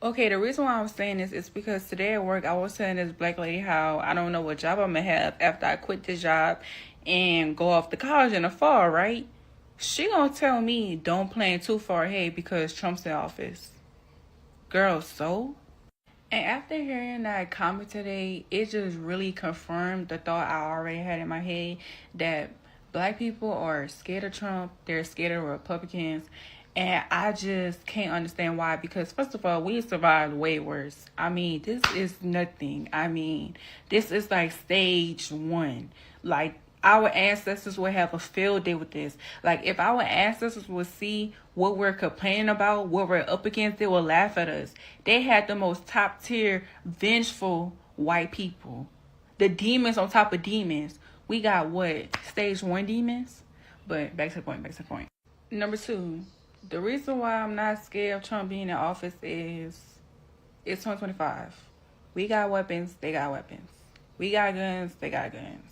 S13: Okay, the reason why I'm saying this is because today at work, I was telling this black lady how I don't know what job I'm going to have after I quit this job and go off to college in the fall, right? She going to tell me don't plan too far ahead because Trump's in office. Girl, so? And after hearing that comment today, it just really confirmed the thought I already had in my head that black people are scared of Trump, they're scared of Republicans, and I just can't understand why. Because first of all, we survived way worse. I mean, this is nothing. I mean, this is like stage 1. Like, our ancestors would have a field day with this. Like, if our ancestors would see what we're complaining about, what we're up against, they will laugh at us. They had the most top tier, vengeful white people. The demons on top of demons. We got what? Stage 1 demons? But back to the point. Number 2, the reason why I'm not scared of Trump being in office is it's 2025. We got weapons, they got weapons. We got guns, they got guns.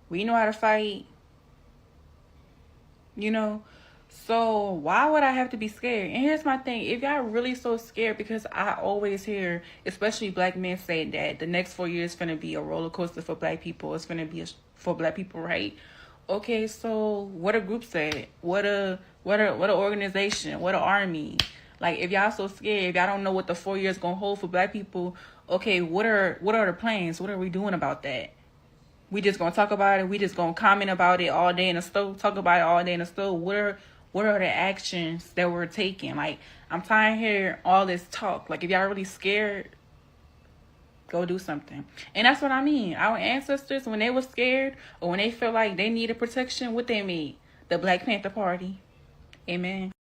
S13: We know how to fight, so why would I have to be scared? And here's my thing. If y'all really so scared, because I always hear, especially black men, say that the next 4 years is going to be a roller coaster for black people. It's going to be for black people, right? Okay, so what a group said, what a organization, what an army. Like, if y'all so scared, if y'all don't know what the 4 years going to hold for black people, okay, what are the plans? What are we doing about that? We just gonna talk about it. We just gonna comment about it all day in the store. Talk about it all day in the store. What are the actions that we're taking? Like, I'm tired of hearing all this talk. Like, if y'all really scared, go do something. And that's what I mean. Our ancestors, when they were scared or when they felt like they needed protection, what they made? The Black Panther Party. Amen.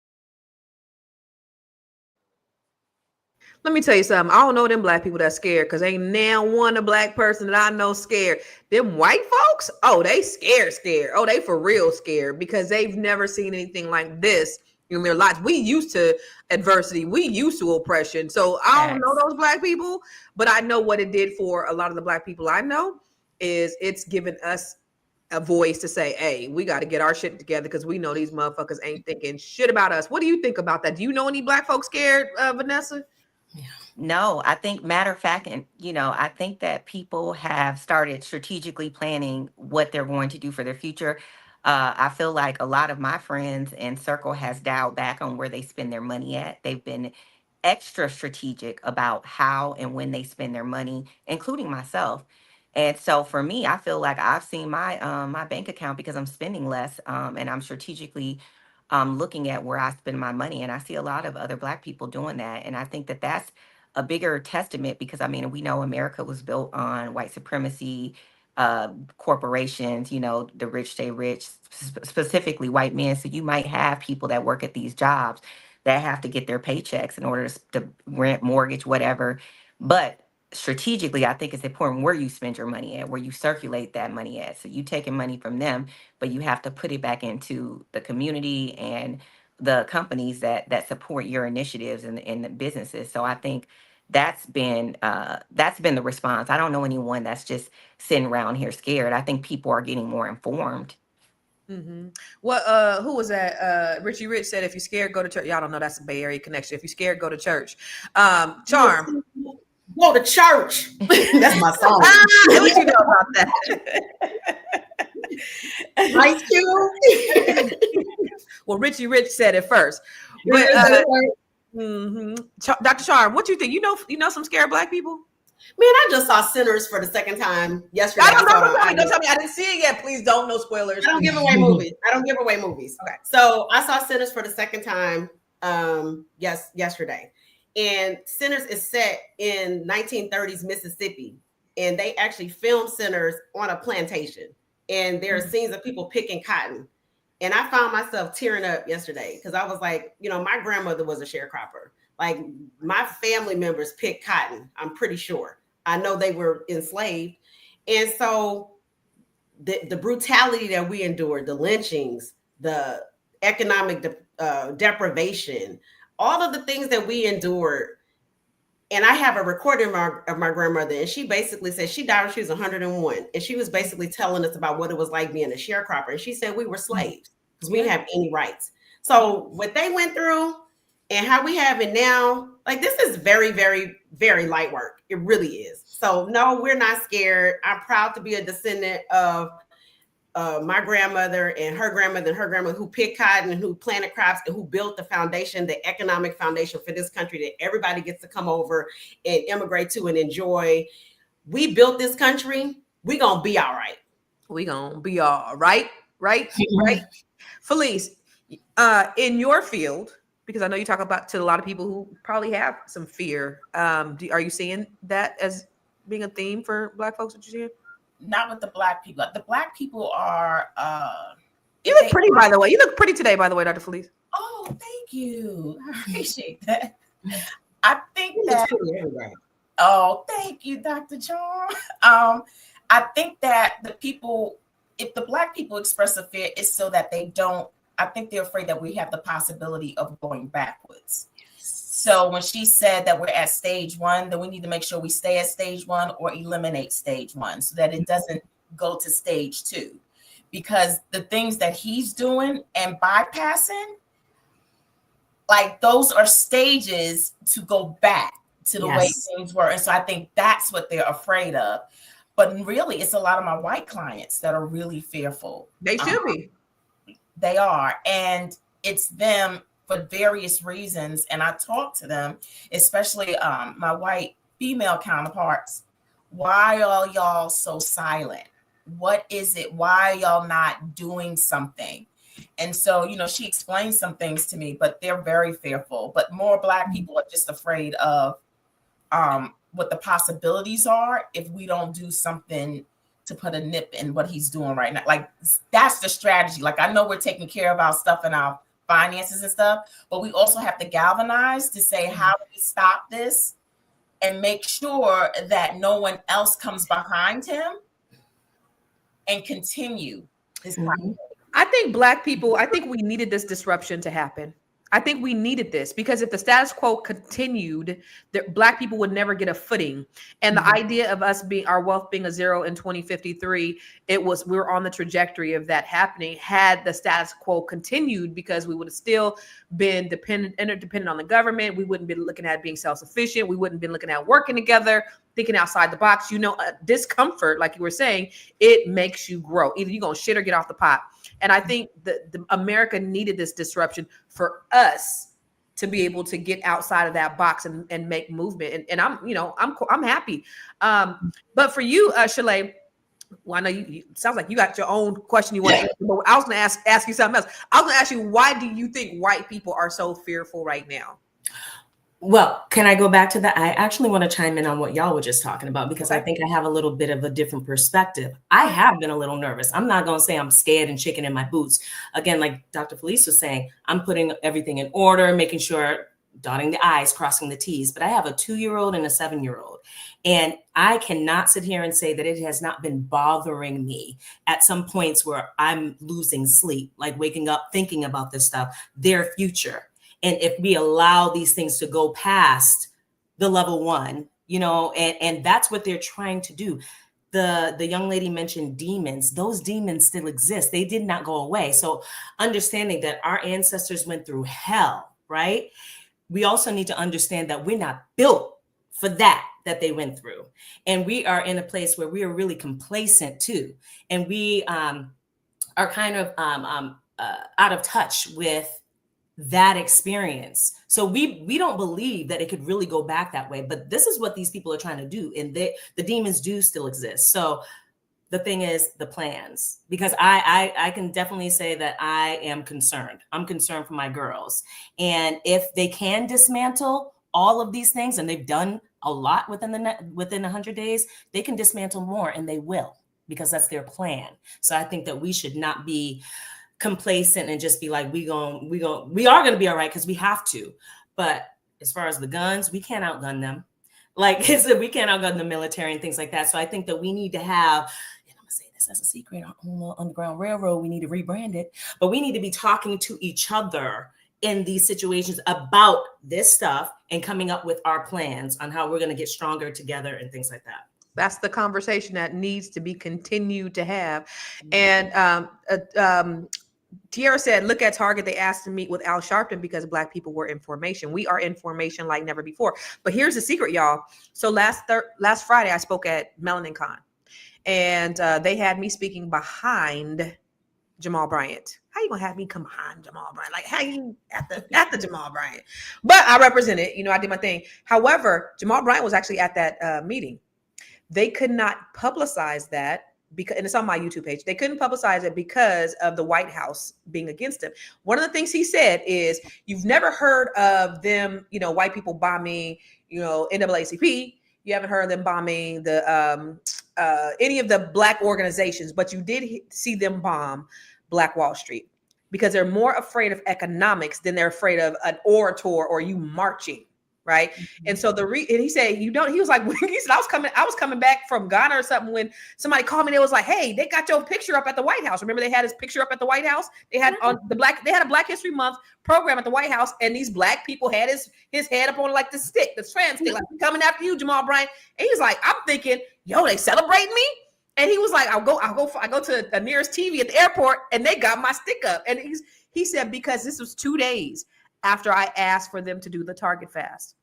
S2: Let me tell you something. I don't know them black people that's scared because ain't now one a black person that I know scared. Them white folks, oh, they scared. Oh, they for real scared because they've never seen anything like this in their lives. We used to adversity. We used to oppression. So I don't know those black people, but I know what it did for a lot of the black people I know is it's given us a voice to say, hey, we got to get our shit together because we know these motherfuckers ain't thinking shit about us. What do you think about that? Do you know any black folks scared, Vanessa?
S3: No, I think matter of fact, and I think that people have started strategically planning what they're going to do for their future. I feel like a lot of my friends and circle has dialed back on where they spend their money at. They've been extra strategic about how and when they spend their money, including myself. And so for me, I feel like I've seen my bank account because I'm spending less, and I'm strategically looking at where I spend my money. And I see a lot of other Black people doing that, and I think that that's a bigger testament because I mean we know America was built on white supremacy, corporations, the rich stay rich, specifically white men. So you might have people that work at these jobs that have to get their paychecks in order to rent, mortgage, whatever. But strategically, I think it's important where you spend your money at, where you circulate that money at. So you taking money from them, but you have to put it back into the community and the companies that support your initiatives and the businesses. So I think that's been the response. I don't know anyone that's just sitting around here scared. I think people are getting more informed.
S2: Mm-hmm. What? Who was that? Richie Rich said, "If you're scared, go to church." Y'all don't know that's a Bay Area connection. If you're scared, go to church. Charm,
S6: go to church. That's my song.
S2: What you know about that?
S6: Ice Cube.
S2: Well, Richie Rich said it first, but Dr. Charm, what you think? You know some scared Black people?
S6: Man, I just saw Sinners for the second time yesterday.
S2: Don't tell me. I didn't see it yet. Please don't. No spoilers.
S6: I don't give away movies. Okay. So I saw Sinners for the second time yesterday. And Sinners is set in 1930s Mississippi. And they actually filmed Sinners on a plantation. And there are scenes of people picking cotton. And I found myself tearing up yesterday because I was like, my grandmother was a sharecropper. Like my family members picked cotton, I'm pretty sure. I know they were enslaved. And so the brutality that we endured, the lynchings, the economic deprivation, all of the things that we endured. And I have a recording of my grandmother, and she basically said she died when she was 101. And she was basically telling us about what it was like being a sharecropper. And she said we were slaves because we didn't have any rights. So what they went through and how we have it now, like this is very, very, very light work. It really is. So no, we're not scared. I'm proud to be a descendant of my grandmother and her grandmother who picked cotton and who planted crops and who built the foundation, the economic foundation for this country that everybody gets to come over and immigrate to and enjoy. We built this country. We gonna be all right.
S2: We gonna be all right, right? Felice, in your field, because I know you talk about to a lot of people who probably have some fear. Are you seeing that as being a theme for Black folks? What you seeing?
S5: Not with the Black people. The Black people are.
S2: You look pretty, by the way. You look pretty today, by the way, Dr. Felice.
S5: Oh, thank you. I appreciate that. I think that. Oh, thank you, Dr. Charm. I think that if the Black people express a fear, it's so that they don't. I think they're afraid that we have the possibility of going backwards. So when she said that we're at stage one, then we need to make sure we stay at stage one or eliminate stage one so that it doesn't go to stage two. Because the things that he's doing and bypassing, like those are stages to go back to the way things were. And so I think that's what they're afraid of. But really, it's a lot of my white clients that are really fearful.
S2: They should be.
S5: They are. And it's them for various reasons. And I talk to them, especially my white female counterparts. Why are y'all so silent? What is it? Why are y'all not doing something? And so, she explained some things to me, but they're very fearful. But more Black people are just afraid of what the possibilities are if we don't do something to put a nip in what he's doing right now. Like, that's the strategy. Like, I know we're taking care of our stuff and our finances and stuff, but we also have to galvanize to say, how do we stop this and make sure that no one else comes behind him and continue his
S2: I think Black people, we needed this disruption to happen. I think we needed this because if the status quo continued, Black people would never get a footing. And the idea of us being our wealth being a zero in 2053, we were on the trajectory of that happening had the status quo continued, because we would have still been interdependent on the government. We wouldn't be looking at being self-sufficient. We wouldn't be looking at working together, thinking outside the box. Discomfort, like you were saying, it makes you grow. Either you're going to shit or get off the pot. And I think the America needed this disruption for us to be able to get outside of that box and make movement. And I'm happy. But for you, Shalay, well, I know you sounds like you got your own question you want to answer, but I was going to ask you something else. I was going to ask you, why do you think white people are so fearful right now?
S4: Well, can I go back to that? I actually want to chime in on what y'all were just talking about, because I think I have a little bit of a different perspective. I have been a little nervous. I'm not going to say I'm scared and shaking in my boots. Again, like Dr. Felice was saying, I'm putting everything in order, making sure, dotting the I's, crossing the T's. But I have a 2-year-old and a 7-year-old. And I cannot sit here and say that it has not been bothering me at some points where I'm losing sleep, like waking up thinking about this stuff, their future. And if we allow these things to go past the level 1, and that's what they're trying to do. The young lady mentioned demons. Those demons still exist. They did not go away. So understanding that our ancestors went through hell, right? We also need to understand that we're not built for that they went through. And we are in a place where we are really complacent too. And we are kind of out of touch with that experience. So we don't believe that it could really go back that way, but this is what these people are trying to do. And the demons do still exist. So the thing is the plans, because I can definitely say that I am concerned. I'm concerned for my girls. And if they can dismantle all of these things, and they've done a lot within 100 days, they can dismantle more, and they will, because that's their plan. So I think that we should not be complacent and just be like, we are going to be all right because we have to. But as far as the guns, we can't outgun them. Like I said, we can't outgun the military and things like that. So I think that we need to have, and I'm going to say this as a secret, on Underground Railroad, we need to rebrand it, but we need to be talking to each other in these situations about this stuff and coming up with our plans on how we're going to get stronger together and things like that.
S2: That's the conversation that needs to be continued to have. And Tierra said, look at Target. They asked to meet with Al Sharpton because Black people were in formation. We are in formation like never before. But here's the secret, y'all. So last Friday, I spoke at Melanin Con, and they had me speaking behind Jamal Bryant. How you gonna have me come behind Jamal Bryant? Like, how you at the Jamal Bryant? But I represented, I did my thing. However, Jamal Bryant was actually at that meeting. They could not publicize that because, and it's on my YouTube page, they couldn't publicize it because of the White House being against him. One of the things he said is, you've never heard of them, white people bombing, NAACP. You haven't heard of them bombing the any of the Black organizations, but you did see them bomb Black Wall Street because they're more afraid of economics than they're afraid of an orator or you marching. Right. Mm-hmm. And so and he said, he was like, he said, I was coming back from Ghana or something when somebody called me. They was like, hey, they got your picture up at the White House. Remember, they had his picture up at the White House. They had they had a Black History Month program at the White House. And these Black people had his head up on like the stick, the trans stick, like, coming after you, Jamal Bryant. And he's like, I'm thinking, yo, they celebrating me. And he was like, I go to the nearest TV at the airport and they got my stick up. And he said, because this was 2 days after I asked for them to do the Target fast.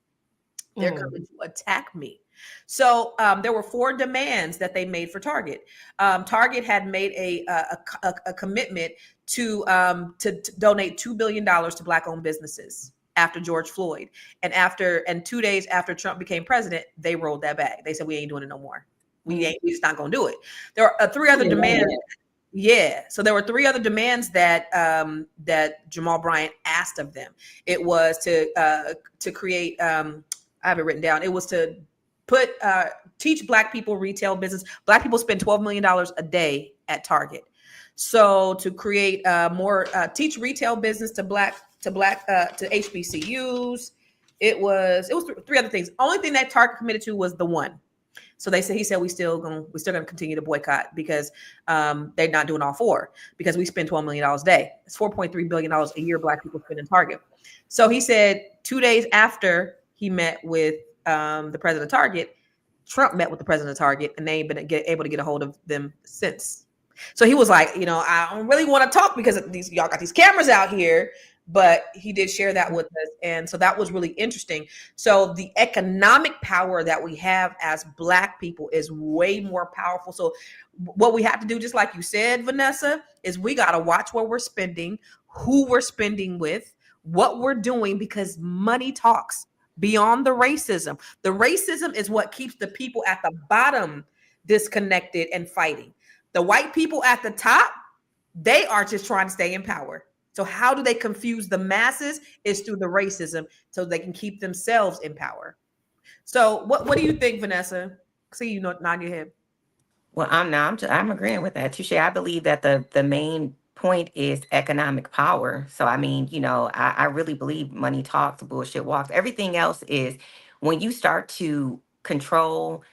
S2: They're coming to attack me. So there were 4 demands that they made for Target. Target had made a commitment to donate $2 billion to Black-owned businesses after George Floyd. And 2 days after Trump became president, they rolled that back. They said, we ain't doing it no more. We just not going to do it. There are 3 other demands. Yeah. So there were 3 other demands that Jamal Bryant asked of them. It was to create, I have it written down. It was to teach Black people retail business. Black people spend $12 million a day at Target. So to create teach retail business to HBCUs. It was 3 other things. Only thing that Target committed to was the one. So he said we're still gonna continue to boycott because they're not doing all four, because we spend $12 million a day. It's $4.3 billion a year Black people spend in Target. So he said 2 days after he met with the president of Target, Trump met with the president of Target, and they ain't been able to get a hold of them since. So he was like, I don't really want to talk because y'all got these cameras out here, but he did share that with us. And so that was really interesting. So the economic power that we have as Black people is way more powerful. So what we have to do, just like you said, Vanessa, is we got to watch where we're spending, who we're spending with, what we're doing, because money talks beyond the racism. The racism is what keeps the people at the bottom disconnected and fighting. The white people at the top, they are just trying to stay in power. So how do they confuse the masses? Is through the racism, so they can keep themselves in power. So what do you think, Vanessa? See, you nod your head.
S3: Well, I'm agreeing with that, Touche. I believe that the main point is economic power. So I mean, I really believe money talks, bullshit walks. Everything else is, when you start to control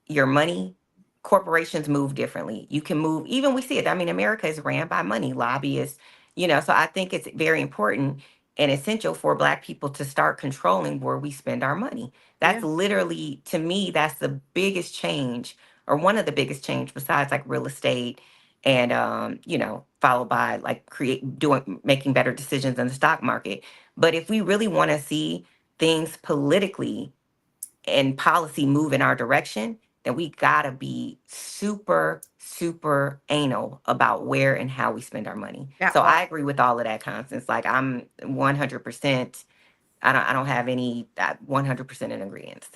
S3: your money, corporations move differently. You can move, even we see it. I mean, America is ran by money, lobbyists, so I think it's very important and essential for Black people to start controlling where we spend our money. That's literally, to me, that's the biggest change, or one of the biggest change, besides like real estate and, followed by like making better decisions in the stock market. But if we really want to see things politically and policy move in our direction, then we gotta be super, super anal about where and how we spend our money. So I agree with all of that, Constance. Like, I'm 100%. I don't have any 100% in agreement.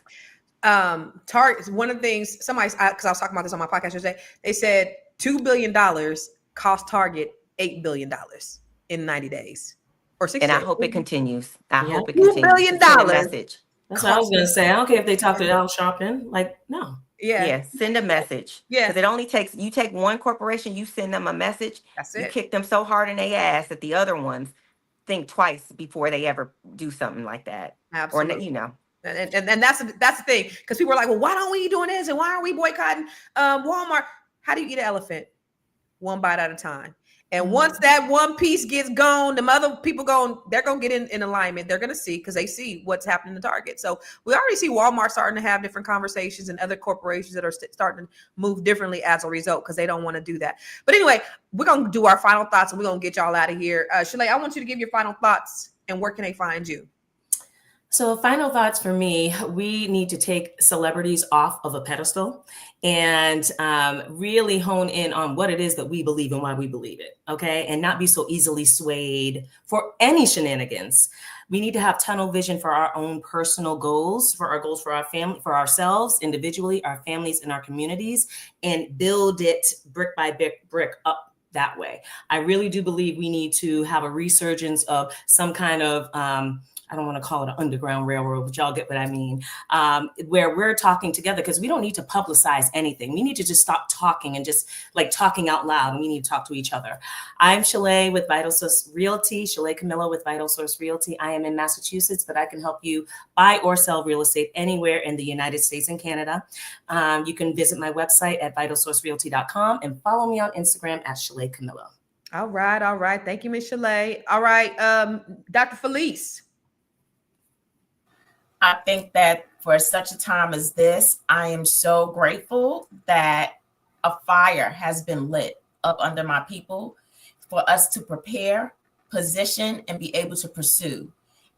S2: Target, one of the things because I was talking about this on my podcast yesterday, they said $2 billion cost Target $8 billion in 90 days or 60 days.
S3: And I hope it continues. I hope it
S2: $2
S3: continues.
S2: billion.
S3: Message.
S4: That's what I was gonna say. I don't care if they talk to Al Sharpton. Like, no.
S3: Yeah, send a message.
S2: Yeah.
S3: Because it only takes, you take one corporation, you send them a message.
S2: That's
S3: you
S2: it.
S3: kick them so hard in their ass that the other ones think twice before they ever do something like that.
S2: Absolutely.
S3: Or,
S2: And that's the thing, because people are like, well, why don't we doing this, and why are we boycotting Walmart? How do you eat an elephant? One bite at a time. And once that one piece gets gone, the other people they're going to get in alignment. They're going to see, because they see what's happening to Target. So we already see Walmart starting to have different conversations, and other corporations that are starting to move differently as a result, because they don't want to do that. But anyway, we're going to do our final thoughts, and we're going to get y'all out of here. Shalay, I want you to give your final thoughts, and where can they find you?
S4: So final thoughts for me, we need to take celebrities off of a pedestal and really hone in on what it is that we believe and why we believe it, okay? And not be so easily swayed for any shenanigans. We need to have tunnel vision for our own personal goals, for our family, for ourselves individually, our families, and our communities, and build it brick by brick up that way. I really do believe we need to have a resurgence of some kind of I don't want to call it an underground railroad, but y'all get what I mean, where we're talking together, because we don't need to publicize anything. We need to just stop talking and just like talking out loud, and we need to talk to each other. I'm Shalay with Vital Source Realty, Shalay Camilla with Vital Source Realty. I am in Massachusetts, but I can help you buy or sell real estate anywhere in the United States and Canada. You can visit my website at vitalsourcerealty.com and follow me on Instagram at Shalay Camilla.
S2: All right. Thank you, Ms. Shalay. All right, Dr. Felice.
S5: I think that for such a time as this, I am so grateful that a fire has been lit up under my people for us to prepare, position, and be able to pursue.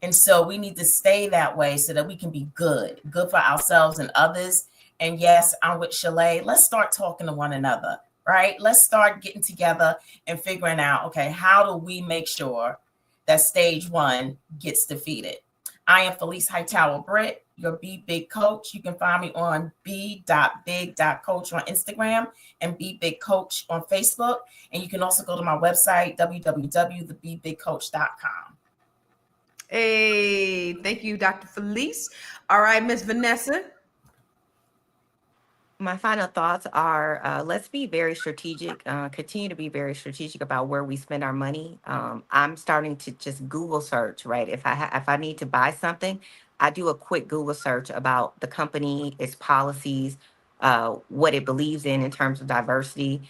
S5: And so we need to stay that way so that we can be good for ourselves and others. And yes, I'm with Shalay. Let's start talking to one another, right? Let's start getting together and figuring out, okay, how do we make sure that stage one gets defeated? I am Felice Hightower Britt, your Be Big Coach. You can find me on b.big.coach on Instagram and Be Big Coach on Facebook. And you can also go to my website, www.thebebigcoach.com.
S2: Hey, thank you, Dr. Felice. All right, Miss Vanessa.
S3: My final thoughts are, let's be very strategic, continue to be very strategic about where we spend our money. I'm starting to just Google search, right? If I need to buy something, I do a quick Google search about the company, its policies, what it believes in terms of diversity,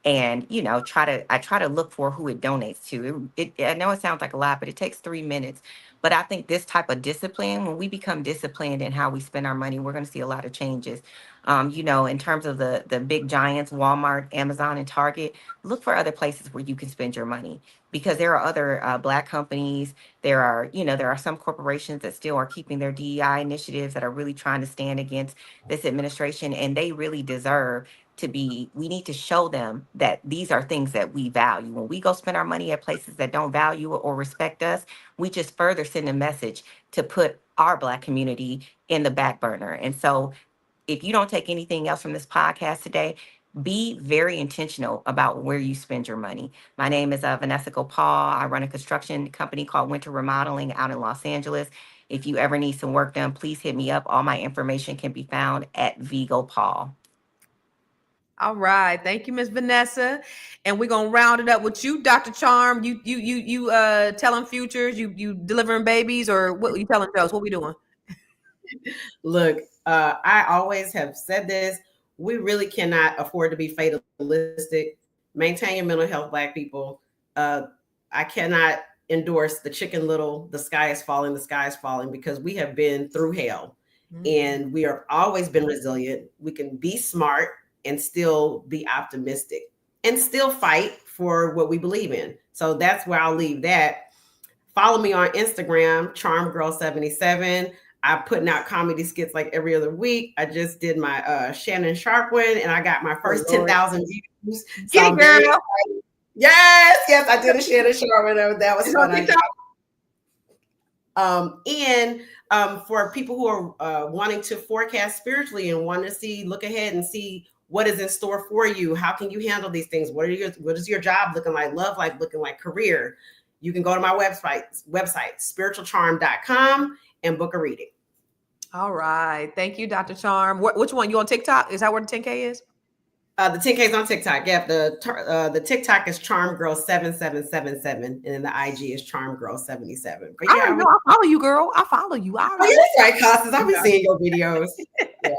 S3: and I try to look for who it donates to. I know it sounds like a lot, but it takes 3 minutes. But I think this type of discipline, when we become disciplined in how we spend our money, we're going to see a lot of changes. In terms of the big giants, Walmart, Amazon, and Target, look for other places where you can spend your money, because there are other Black companies. There are some corporations that still are keeping their DEI initiatives, that are really trying to stand against this administration, and they really deserve to be. We need to show them that these are things that we value. When we go spend our money at places that don't value or respect us, we just further send a message to put our Black community in the back burner. And so, if you don't take anything else from this podcast today, be very intentional about where you spend your money. My name is Vanessa Gopal. I run a construction company called Winter Remodeling out in Los Angeles. If you ever need some work done, please hit me up. All my information can be found at VGopal.
S2: All right, thank you, Miss Vanessa, and we're gonna round it up with you, Dr. Charm. You telling futures, you delivering babies, or what you telling jokes? What we doing?
S6: Look, I always have said this. We really cannot afford to be fatalistic. Maintain your mental health, Black people. I cannot endorse the Chicken Little, the sky is falling, because we have been through hell. And we have always been resilient. We can be smart and still be optimistic and still fight for what we believe in. So that's where I'll leave that. Follow me on Instagram, CharmGirl77. I'm putting out comedy skits like every other week. I just did my Shannon Sharp one, and I got my first 10,000 views.
S2: Get it, girl.
S6: Yes, I did a Shannon Sharp one. That was fun. For people who are wanting to forecast spiritually and want to look ahead and see what is in store for you, how can you handle these things? What is your job looking like? Love life looking like? Career? You can go to my website, spiritualcharm.com, and book a reading.
S2: All right. Thank you, Dr. Charm. Which one? You on TikTok? Is that where the 10K is?
S6: The 10K is on TikTok. Yeah, the TikTok is CharmGirl7777, and then the IG is CharmGirl77. But
S2: I follow you, girl. I follow you.
S6: Oh, yeah, that's right, Costas. I've been seeing your videos. Yeah.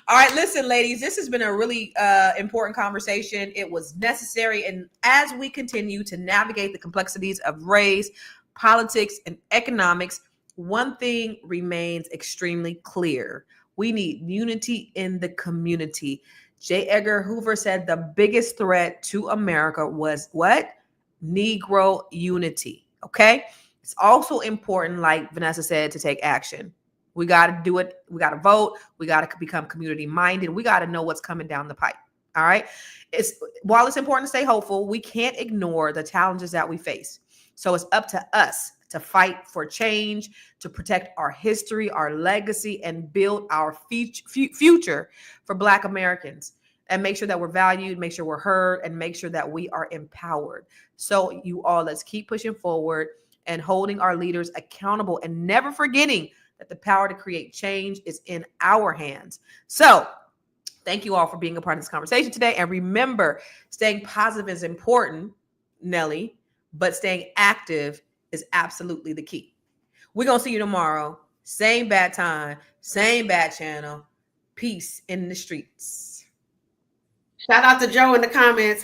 S2: All right, listen, ladies, this has been a really important conversation. It was necessary. And as we continue to navigate the complexities of race, politics, and economics, one thing remains extremely clear. We need unity in the community. J. Edgar Hoover said the biggest threat to America was what? Negro unity. Okay. It's also important, like Vanessa said, to take action. We got to do it. We got to vote. We got to become community minded. We got to know what's coming down the pipe. All right. While it's important to stay hopeful, we can't ignore the challenges that we face. So it's up to us to fight for change, to protect our history, our legacy, and build our future for Black Americans, and make sure that we're valued, make sure we're heard, and make sure that we are empowered. So you all, let's keep pushing forward and holding our leaders accountable, and never forgetting that the power to create change is in our hands. So thank you all for being a part of this conversation today. And remember, staying positive is important, Nelly, but staying active is absolutely the key. We're going to see you tomorrow. Same bad time, same bad channel. Peace in the streets.
S6: Shout out to Joe in the comments.